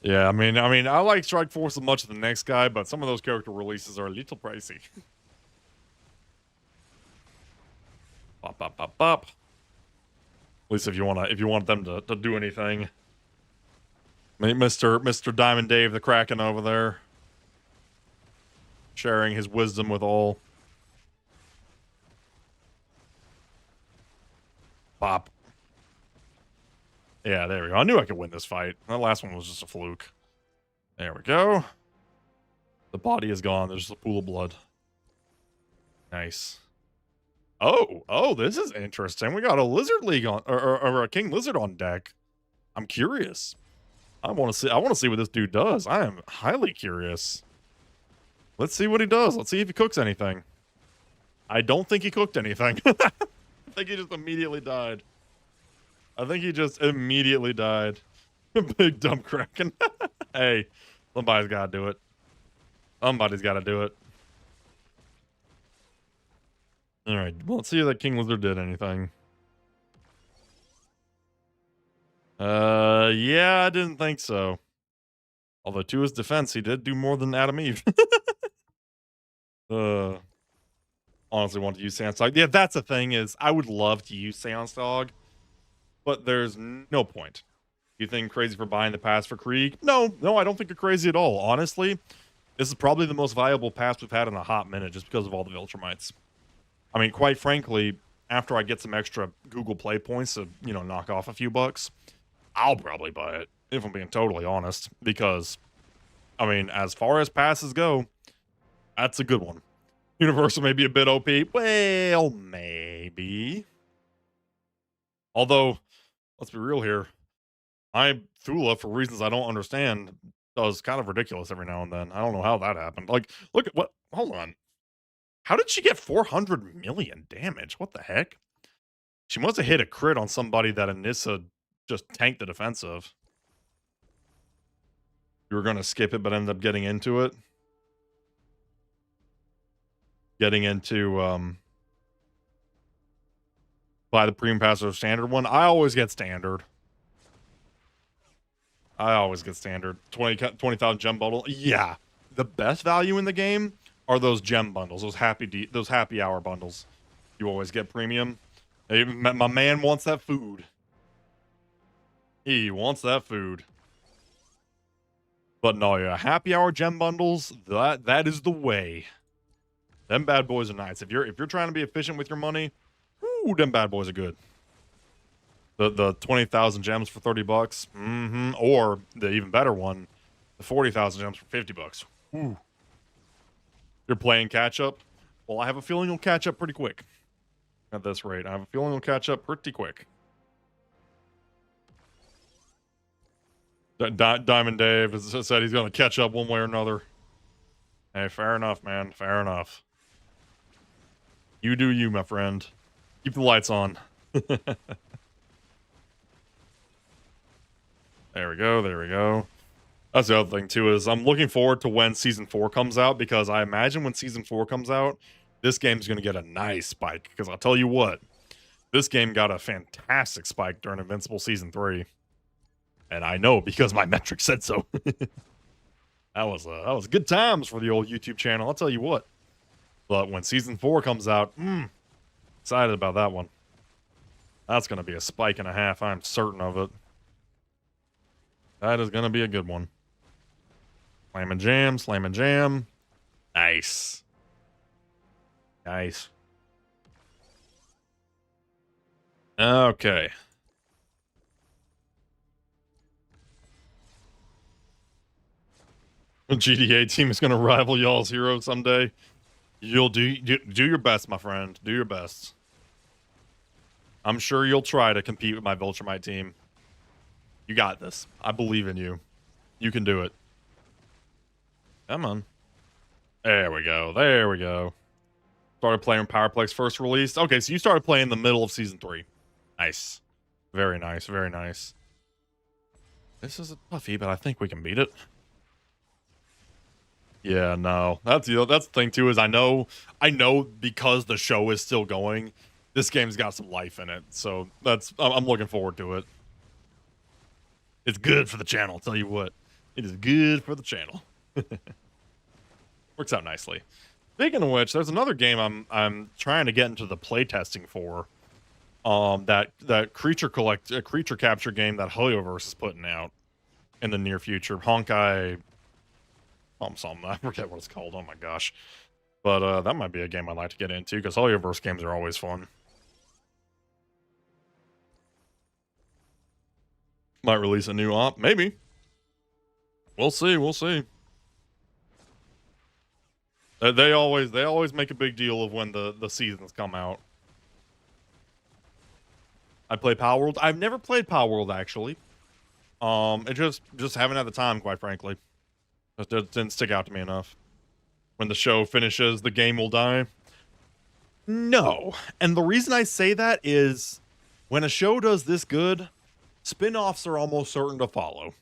Yeah, I mean, I like Strike Force as much as the next guy, but some of those character releases are a little pricey. Bop, bop, bop, bop. At least if you want them to do anything. Mr. Diamond Dave the Kraken over there, sharing his wisdom with all. Bop. Yeah, there we go. I knew I could win this fight. That last one was just a fluke. There we go. The body is gone. There's just a pool of blood. Nice. Oh, this is interesting. We got a Lizard League on, or a King Lizard on deck. I'm curious. I want to see what this dude does. I am highly curious. Let's see what he does. Let's see if he cooks anything. I don't think he cooked anything. I think he just immediately died. Big dumb Kraken. Hey, somebody's got to do it. Somebody's got to do it. All right, well, let's see if that King Lizard did anything. Yeah, I didn't think so. Although to his defense, he did do more than Adam Eve. Honestly want to use Seance Dog. Yeah, that's the thing is, I would love to use Seance Dog, but there's no point. You think crazy for buying the pass for Krieg? No, I don't think you're crazy at all. Honestly, this is probably the most valuable pass we've had in a hot minute just because of all the Viltrumites. I mean, quite frankly, after I get some extra Google Play points to, knock off a few bucks, I'll probably buy it, if I'm being totally honest, because, I mean, as far as passes go, that's a good one. Universal may be a bit OP. Well, maybe. Although, let's be real here. My Thula, for reasons I don't understand, does kind of ridiculous every now and then. I don't know how that happened. Like, look at what... Hold on. How did she get 400 million damage? What the heck? She must have hit a crit on somebody that Anissa just tanked the defense of. You were going to skip it, but ended up getting into it. Getting into, buy the premium pass or standard one. I always get standard. 20,000 gem bundle. Yeah. The best value in the game are those gem bundles, those happy hour bundles. You always get premium. Hey, my man wants that food. He wants that food. But no, yeah, happy hour gem bundles, that is the way. Them bad boys are nice. If you're trying to be efficient with your money, ooh, them bad boys are good. The 20,000 gems for 30 bucks. Or the even better one, the 40,000 gems for 50 bucks. Ooh. You're playing catch up? Well, I have a feeling you'll catch up pretty quick. At this rate, I have a feeling you'll catch up pretty quick. Diamond Dave has said he's going to catch up one way or another. Hey, fair enough, man. Fair enough. You do you, my friend. Keep the lights on. There we go. That's the other thing, too, is I'm looking forward to when Season 4 comes out, because I imagine when Season 4 comes out, this game's going to get a nice spike, because I'll tell you what, this game got a fantastic spike during Invincible Season 3. And I know because my metrics said so. that was good times for the old YouTube channel, I'll tell you what. But when Season 4 comes out, excited about that one. That's going to be a spike and a half, I'm certain of it. That is going to be a good one. Slam and jam. Nice. Okay. The GTA team is going to rival y'all's hero someday. You'll do your best, my friend. Do your best. I'm sure you'll try to compete with my Viltrumite team. You got this. I believe in you. You can do it. Come on. There we go. There we go. Started playing Powerplex first release. Okay, so you started playing in the middle of season 3. Nice. Very nice. Very nice. This is a toughie, but I think we can beat it. Yeah, no. That's the thing too, is I know because the show is still going, this game's got some life in it. So I'm looking forward to it. It's good for the channel, I'll tell you what. It is good for the channel. Works out nicely. Speaking of which, there's another game I'm trying to get into the playtesting for. That creature capture game that Hoyoverse is putting out in the near future. Honkai something. I forget what it's called. Oh my gosh. But that might be a game I'd like to get into, because Hoyoverse games are always fun. Might release a new op, maybe. We'll see, we'll see. They always make a big deal of when the seasons come out. I play Power World. I've never played Power World, actually. It just haven't had the time, quite frankly. It didn't stick out to me enough. When the show finishes, the game will die. No. And the reason I say that is, when a show does this good, spin-offs are almost certain to follow.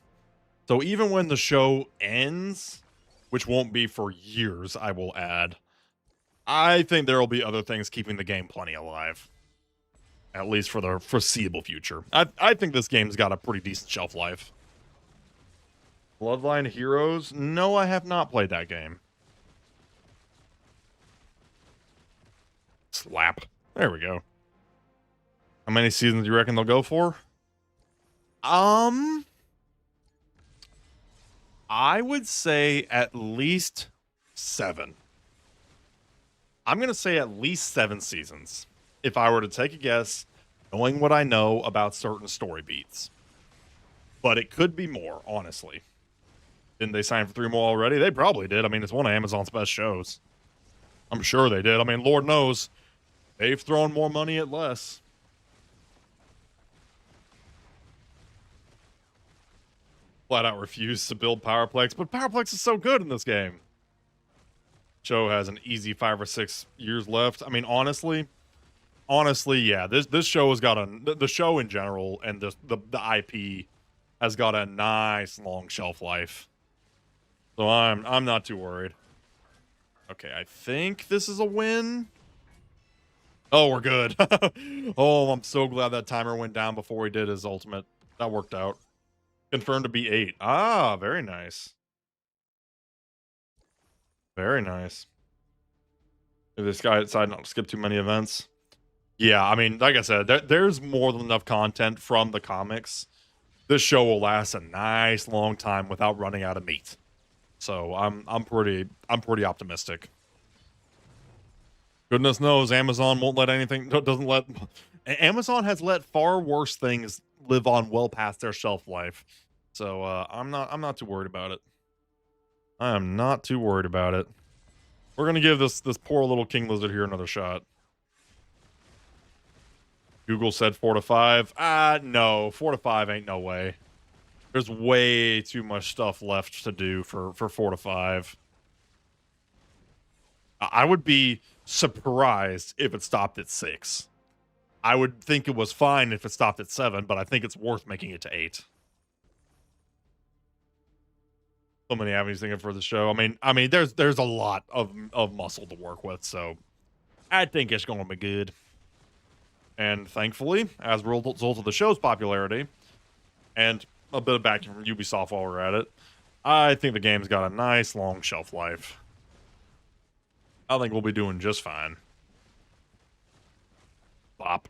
So even when the show ends, which won't be for years, I will add, I think there will be other things keeping the game plenty alive. At least for the foreseeable future. I think this game's got a pretty decent shelf life. Bloodline Heroes? No, I have not played that game. Slap. There we go. How many seasons do you reckon they'll go for? I would say at least 7. I'm going to say at least 7 seasons. If I were to take a guess, knowing what I know about certain story beats. But it could be more, honestly. Didn't they sign for 3 more already? They probably did. I mean, it's one of Amazon's best shows. I'm sure they did. I mean, Lord knows, they've thrown more money at less. Flat out refused to build Powerplex, but Powerplex is so good in this game. Show has an easy 5 or 6 years left. I mean, honestly, yeah, this show has got the show in general, and the IP has got a nice long shelf life. So I'm not too worried. Okay, I think this is a win. Oh, we're good. Oh, I'm so glad that timer went down before he did his ultimate. That worked out. Confirmed to be 8. Ah, very nice. Very nice. If this guy decided not to skip too many events. Yeah, I mean, like I said, there's more than enough content from the comics. This show will last a nice long time without running out of meat. So I'm pretty optimistic. Goodness knows Amazon won't let anything Amazon has let far worse things live on well past their shelf life. So I'm not too worried about it. I am not too worried about it. We're gonna give this poor little king lizard here another shot. Google said 4 to 5. No, 4 to 5 ain't no way. There's way too much stuff left to do for 4 to 5. I would be surprised if it stopped at 6. I would think it was fine if it stopped at 7, but I think it's worth making it to 8. So many avenues thinking for the show. I mean, there's a lot of muscle to work with, so I think it's going to be good. And thankfully, as a result of the show's popularity, and a bit of backing from Ubisoft while we're at it, I think the game's got a nice long shelf life. I think we'll be doing just fine. Bop.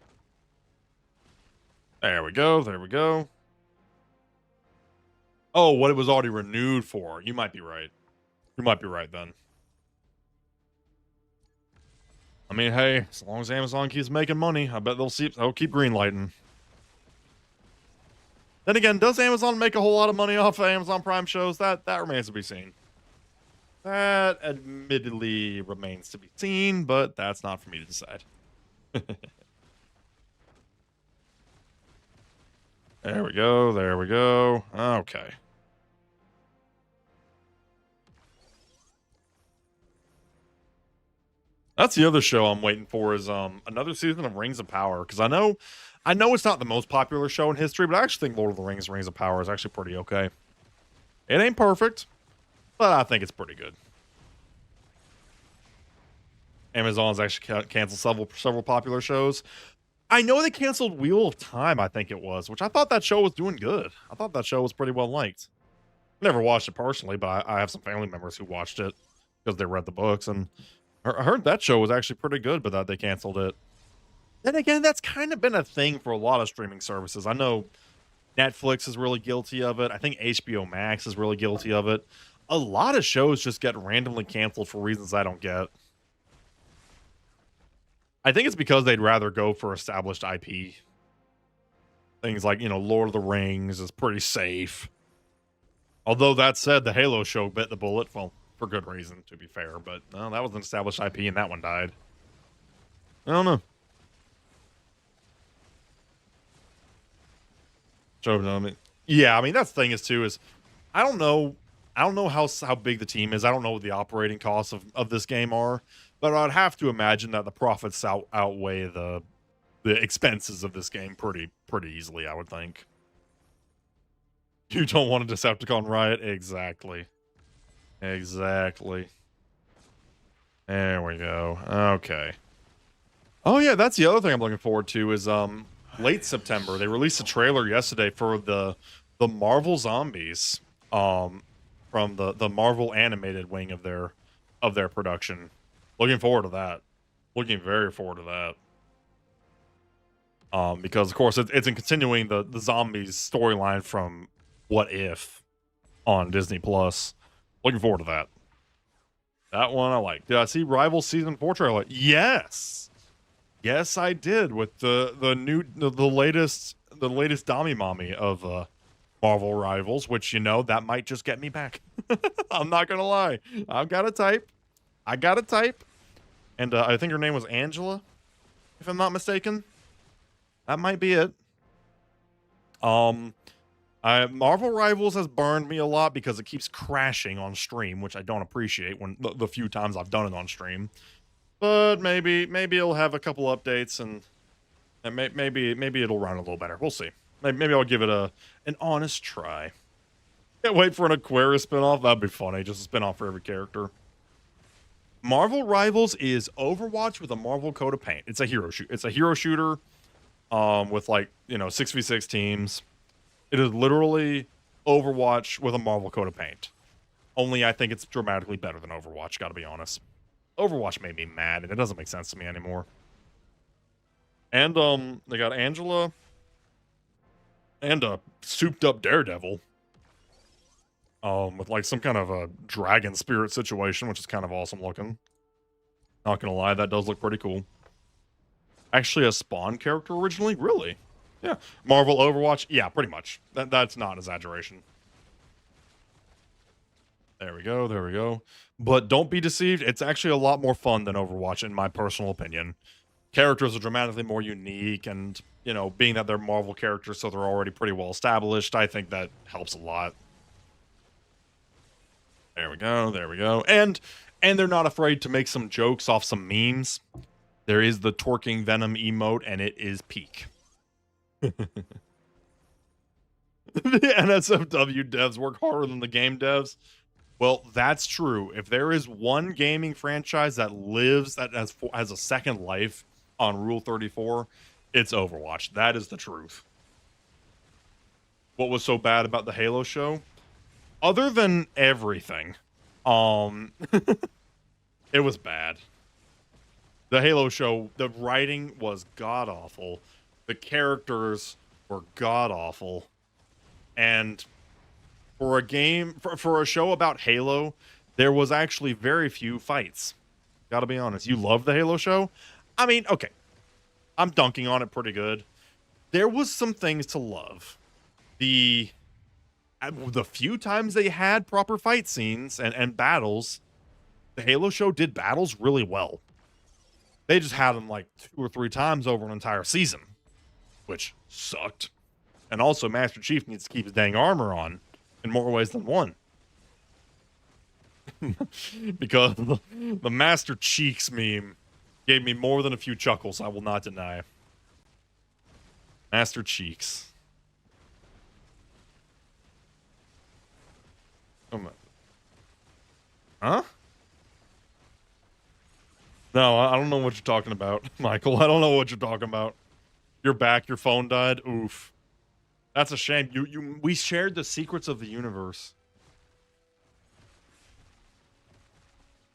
There we go, there we go. Oh, what it was already renewed for. You might be right. You might be right then. I mean, hey, as long as Amazon keeps making money, I bet they'll keep greenlighting. Then again, does Amazon make a whole lot of money off of Amazon Prime shows? That remains to be seen. That admittedly remains to be seen, but that's not for me to decide. There we go, there we go. Okay. That's the other show I'm waiting for is another season of Rings of Power, because I know it's not the most popular show in history, but I actually think Lord of the Rings of Power is actually pretty okay. It ain't perfect, but I think it's pretty good. Amazon's actually canceled several popular shows. I know they canceled Wheel of Time, I think it was, which I thought that show was doing good. I thought that show was pretty well liked. Never watched it personally, but I have some family members who watched it because they read the books, and I heard that show was actually pretty good, but that they canceled it. Then again, that's kind of been a thing for a lot of streaming services. I know Netflix is really guilty of it. I think HBO Max is really guilty of it. A lot of shows just get randomly canceled for reasons I don't get. I think it's because they'd rather go for established IP. Things like, Lord of the Rings is pretty safe. Although that said, the Halo show bit the bullet. Well, for good reason, to be fair. But no, that was an established IP and that one died. I don't know. Yeah, I mean, that's the thing is I don't know how big the team is. I don't know what the operating costs of this game are, but I'd have to imagine that the profits outweigh the expenses of this game pretty easily, I would think. You don't want a Decepticon riot? Exactly. Exactly. There we go. Okay. Oh yeah, that's the other thing I'm looking forward to is late September. They released a trailer yesterday for the Marvel Zombies from the Marvel animated wing of their production. Looking forward to that. Looking very forward to that. Because of course it's in continuing the zombies storyline from What If on Disney Plus. Looking forward to that. That one I like. Did I see Rivals Season 4 trailer? Yes. Yes, I did with the latest Dami Mommy of Marvel Rivals, which that might just get me back. I'm not gonna lie. I got to type. And I think her name was Angela, if I'm not mistaken. That might be it. Marvel Rivals has burned me a lot because it keeps crashing on stream, which I don't appreciate when the few times I've done it on stream. But maybe it'll have a couple updates and maybe it'll run a little better. We'll see. Maybe I'll give it an honest try. Can't wait for an Aquarius spinoff. That'd be funny. Just a spinoff for every character. Marvel Rivals is Overwatch with a Marvel coat of paint. It's a hero shoot. It's a hero shooter, with 6v6 teams. It is literally Overwatch with a Marvel coat of paint. Only I think it's dramatically better than Overwatch. Got to be honest. Overwatch made me mad, and it doesn't make sense to me anymore. And they got Angela and a souped up Daredevil. With some kind of a dragon spirit situation, which is kind of awesome looking. Not gonna lie, that does look pretty cool. Actually, a Spawn character originally? Really? Yeah. Marvel Overwatch? Yeah, pretty much. That's not an exaggeration. There we go. But don't be deceived, it's actually a lot more fun than Overwatch, in my personal opinion. Characters are dramatically more unique, and, being that they're Marvel characters, so they're already pretty well established, I think that helps a lot. There we go. And they're not afraid to make some jokes off some memes. There is the twerking Venom emote, and it is peak. The NSFW devs work harder than the game devs. Well, that's true. If there is one gaming franchise that has a second life on Rule 34, it's Overwatch. That is the truth. What was so bad about the Halo show? Other than everything, it was bad. The Halo show, the writing was god-awful. The characters were god-awful. And for a show about Halo, there was actually very few fights. Gotta be honest. You love the Halo show? I mean, okay. I'm dunking on it pretty good. There was some things to love. The few times they had proper fight scenes and battles, the Halo show did battles really well. They just had them 2 or 3 times over an entire season, which sucked. And also, Master Chief needs to keep his dang armor on in more ways than one. Because the Master Cheeks meme Gave me more than a few chuckles, I will not deny. Master Cheeks. Oh my. Huh? No, I don't know what you're talking about, Michael. I don't know what you're talking about. You're back, your phone died. Oof. That's a shame. We shared the secrets of the universe.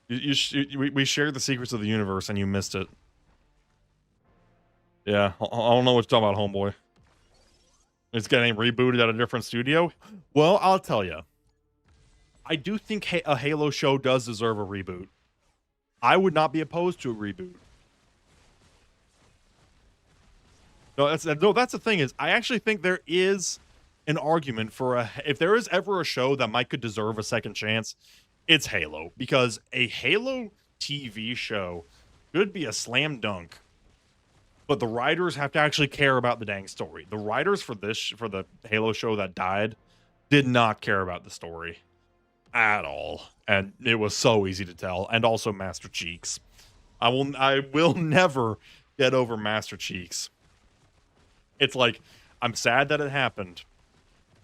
We shared the secrets of the universe and you missed it. Yeah, I don't know what you're talking about, homeboy. It's getting rebooted at a different studio. Well, I'll tell you. I do think a Halo show does deserve a reboot. I would not be opposed to a reboot. No, that's the thing is, I actually think there is an argument for if there is ever a show that might could deserve a second chance, it's Halo, because a Halo TV show could be a slam dunk, but the writers have to actually care about the dang story. The writers for the Halo show that died did not care about the story at all, and it was so easy to tell. And also Master Cheeks. I will never get over Master Cheeks. It's like, I'm sad that it happened,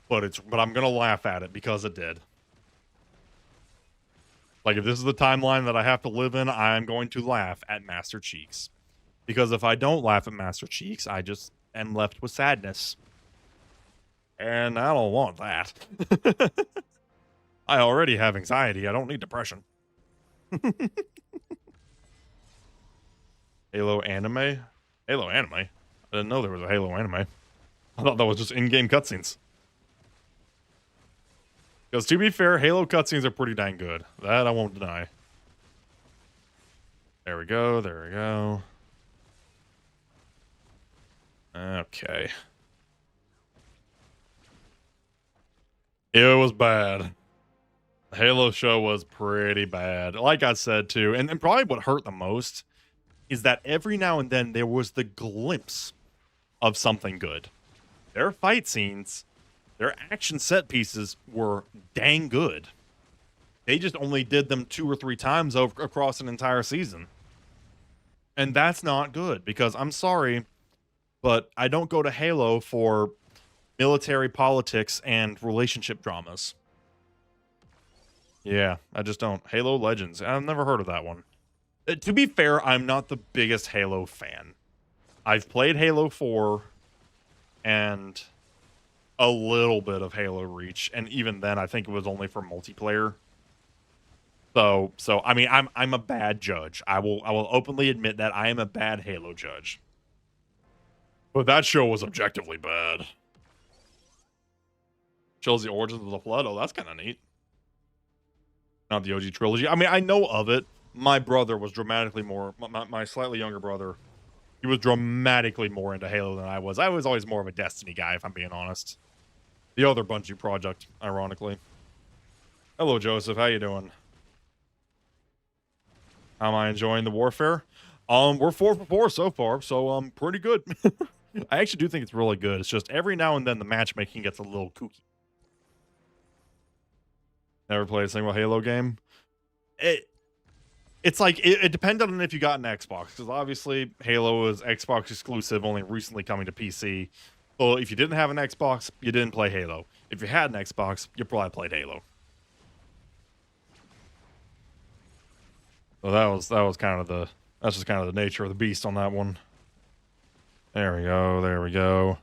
but I'm gonna laugh at it because it did. Like, if this is the timeline that I have to live in, I'm going to laugh at Master Cheeks. Because if I don't laugh at Master Cheeks, I just am left with sadness. And I don't want that. I already have anxiety. I don't need depression. Halo anime? Halo anime? I didn't know there was a Halo anime. I thought that was just in-game cutscenes. Because to be fair, Halo cutscenes are pretty dang good. That I won't deny. There we go. There we go. Okay. It was bad. The Halo show was pretty bad. Like I said, too. And probably what hurt the most is that every now and then there was the glimpse of something good. Their fight scenes, their action set pieces were dang good. They just only did them 2 or 3 times across an entire season. And that's not good, because I'm sorry, but I don't go to Halo for military politics and relationship dramas. Yeah, I just don't. Halo Legends. I've never heard of that one. To be fair, I'm not the biggest Halo fan. I've played Halo 4 and a little bit of Halo Reach, and even then I think it was only for multiplayer. So I mean, I'm a bad judge. I will openly admit that I am a bad Halo judge. But that show was objectively bad. Shows the origins of the Flood. Oh, that's kind of neat. Not the OG trilogy. I mean, I know of it. My brother was dramatically more, my slightly younger brother, he was dramatically more into Halo than I was. I was always more of a Destiny guy, if I'm being honest. The other Bungie project, ironically. Hello, Joseph. How you doing? How am I enjoying the warfare? We're 4 for 4 so far, so pretty good. I actually do think it's really good. It's just every now and then the matchmaking gets a little kooky. Never played a single Halo game. It's like, it depended on if you got an Xbox, because obviously Halo is Xbox exclusive, only recently coming to PC. Well, if you didn't have an Xbox, you didn't play Halo. If you had an Xbox, you probably played Halo. So that was kind of that's just kind of the nature of the beast on that one. There we go. There we go.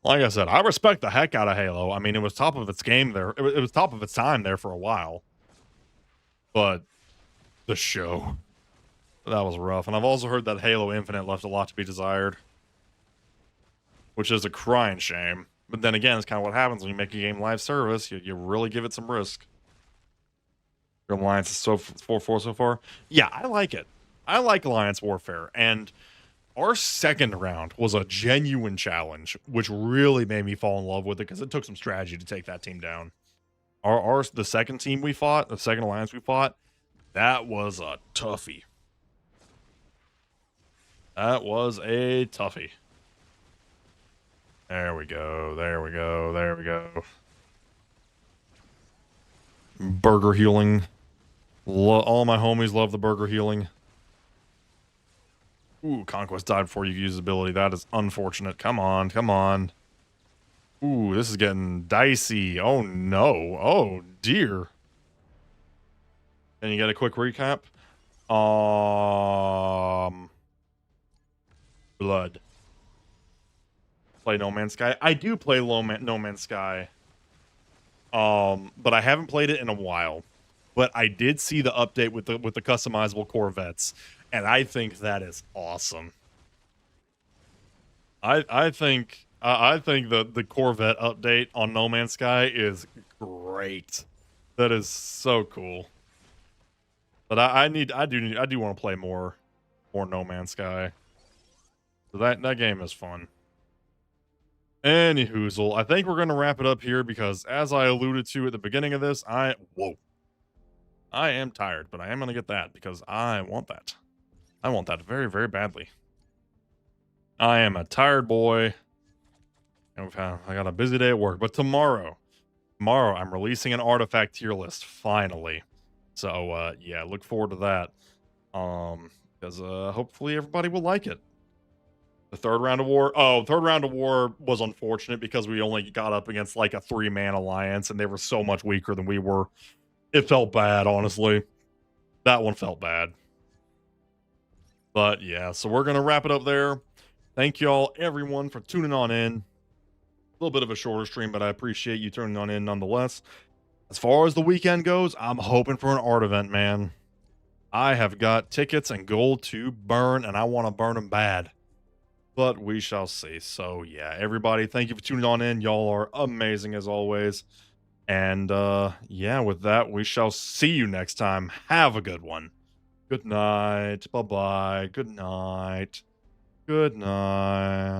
Like I said, I respect the heck out of Halo. I mean, it was top of its game there. It was top of its time there for a while. But the show, that was rough. And I've also heard that Halo Infinite left a lot to be desired, which is a crying shame. But then again, it's kind of what happens when you make a game live service. You really give it some risk. Your Alliance is so 4-4 so far. Yeah, I like it. I like Alliance Warfare. And our second round was a genuine challenge, which really made me fall in love with it, because it took some strategy to take that team down. The second team we fought, the second alliance we fought, that was a toughie. That was a toughie. There we go. There we go. There we go. Burger healing. All my homies love the burger healing. Ooh, Conquest died before you could use his ability. That is unfortunate. Come on, come on. Ooh, this is getting dicey. Oh no. Oh dear. Can you get a quick recap? Blood. Play No Man's Sky. I do play No Man's Sky. But I haven't played it in a while. But I did see the update with the customizable Corvettes, and I think that is awesome. I think the Corvette update on No Man's Sky is great. That is so cool. But I do want to play more No Man's Sky. So that game is fun. Anyhoozle, I think we're gonna wrap it up here because as I alluded to at the beginning of this, I am tired, but I am gonna get that because I want that. I want that very, very badly. I am a tired boy. And I got a busy day at work, but tomorrow I'm releasing an artifact tier list finally. So yeah, look forward to that. Because hopefully everybody will like it. The third round of war was unfortunate because we only got up against like a 3-man alliance and they were so much weaker than we were. It felt bad, honestly. That one felt bad. But yeah, so we're going to wrap it up there. Thank y'all, everyone, for tuning on in. A little bit of a shorter stream, but I appreciate you tuning on in nonetheless. As far as the weekend goes, I'm hoping for an art event, man. I have got tickets and gold to burn, and I want to burn them bad. But we shall see. So yeah, everybody, thank you for tuning on in. Y'all are amazing as always. And yeah, with that, we shall see you next time. Have a good one. Good night. Bye-bye. Good night. Good night.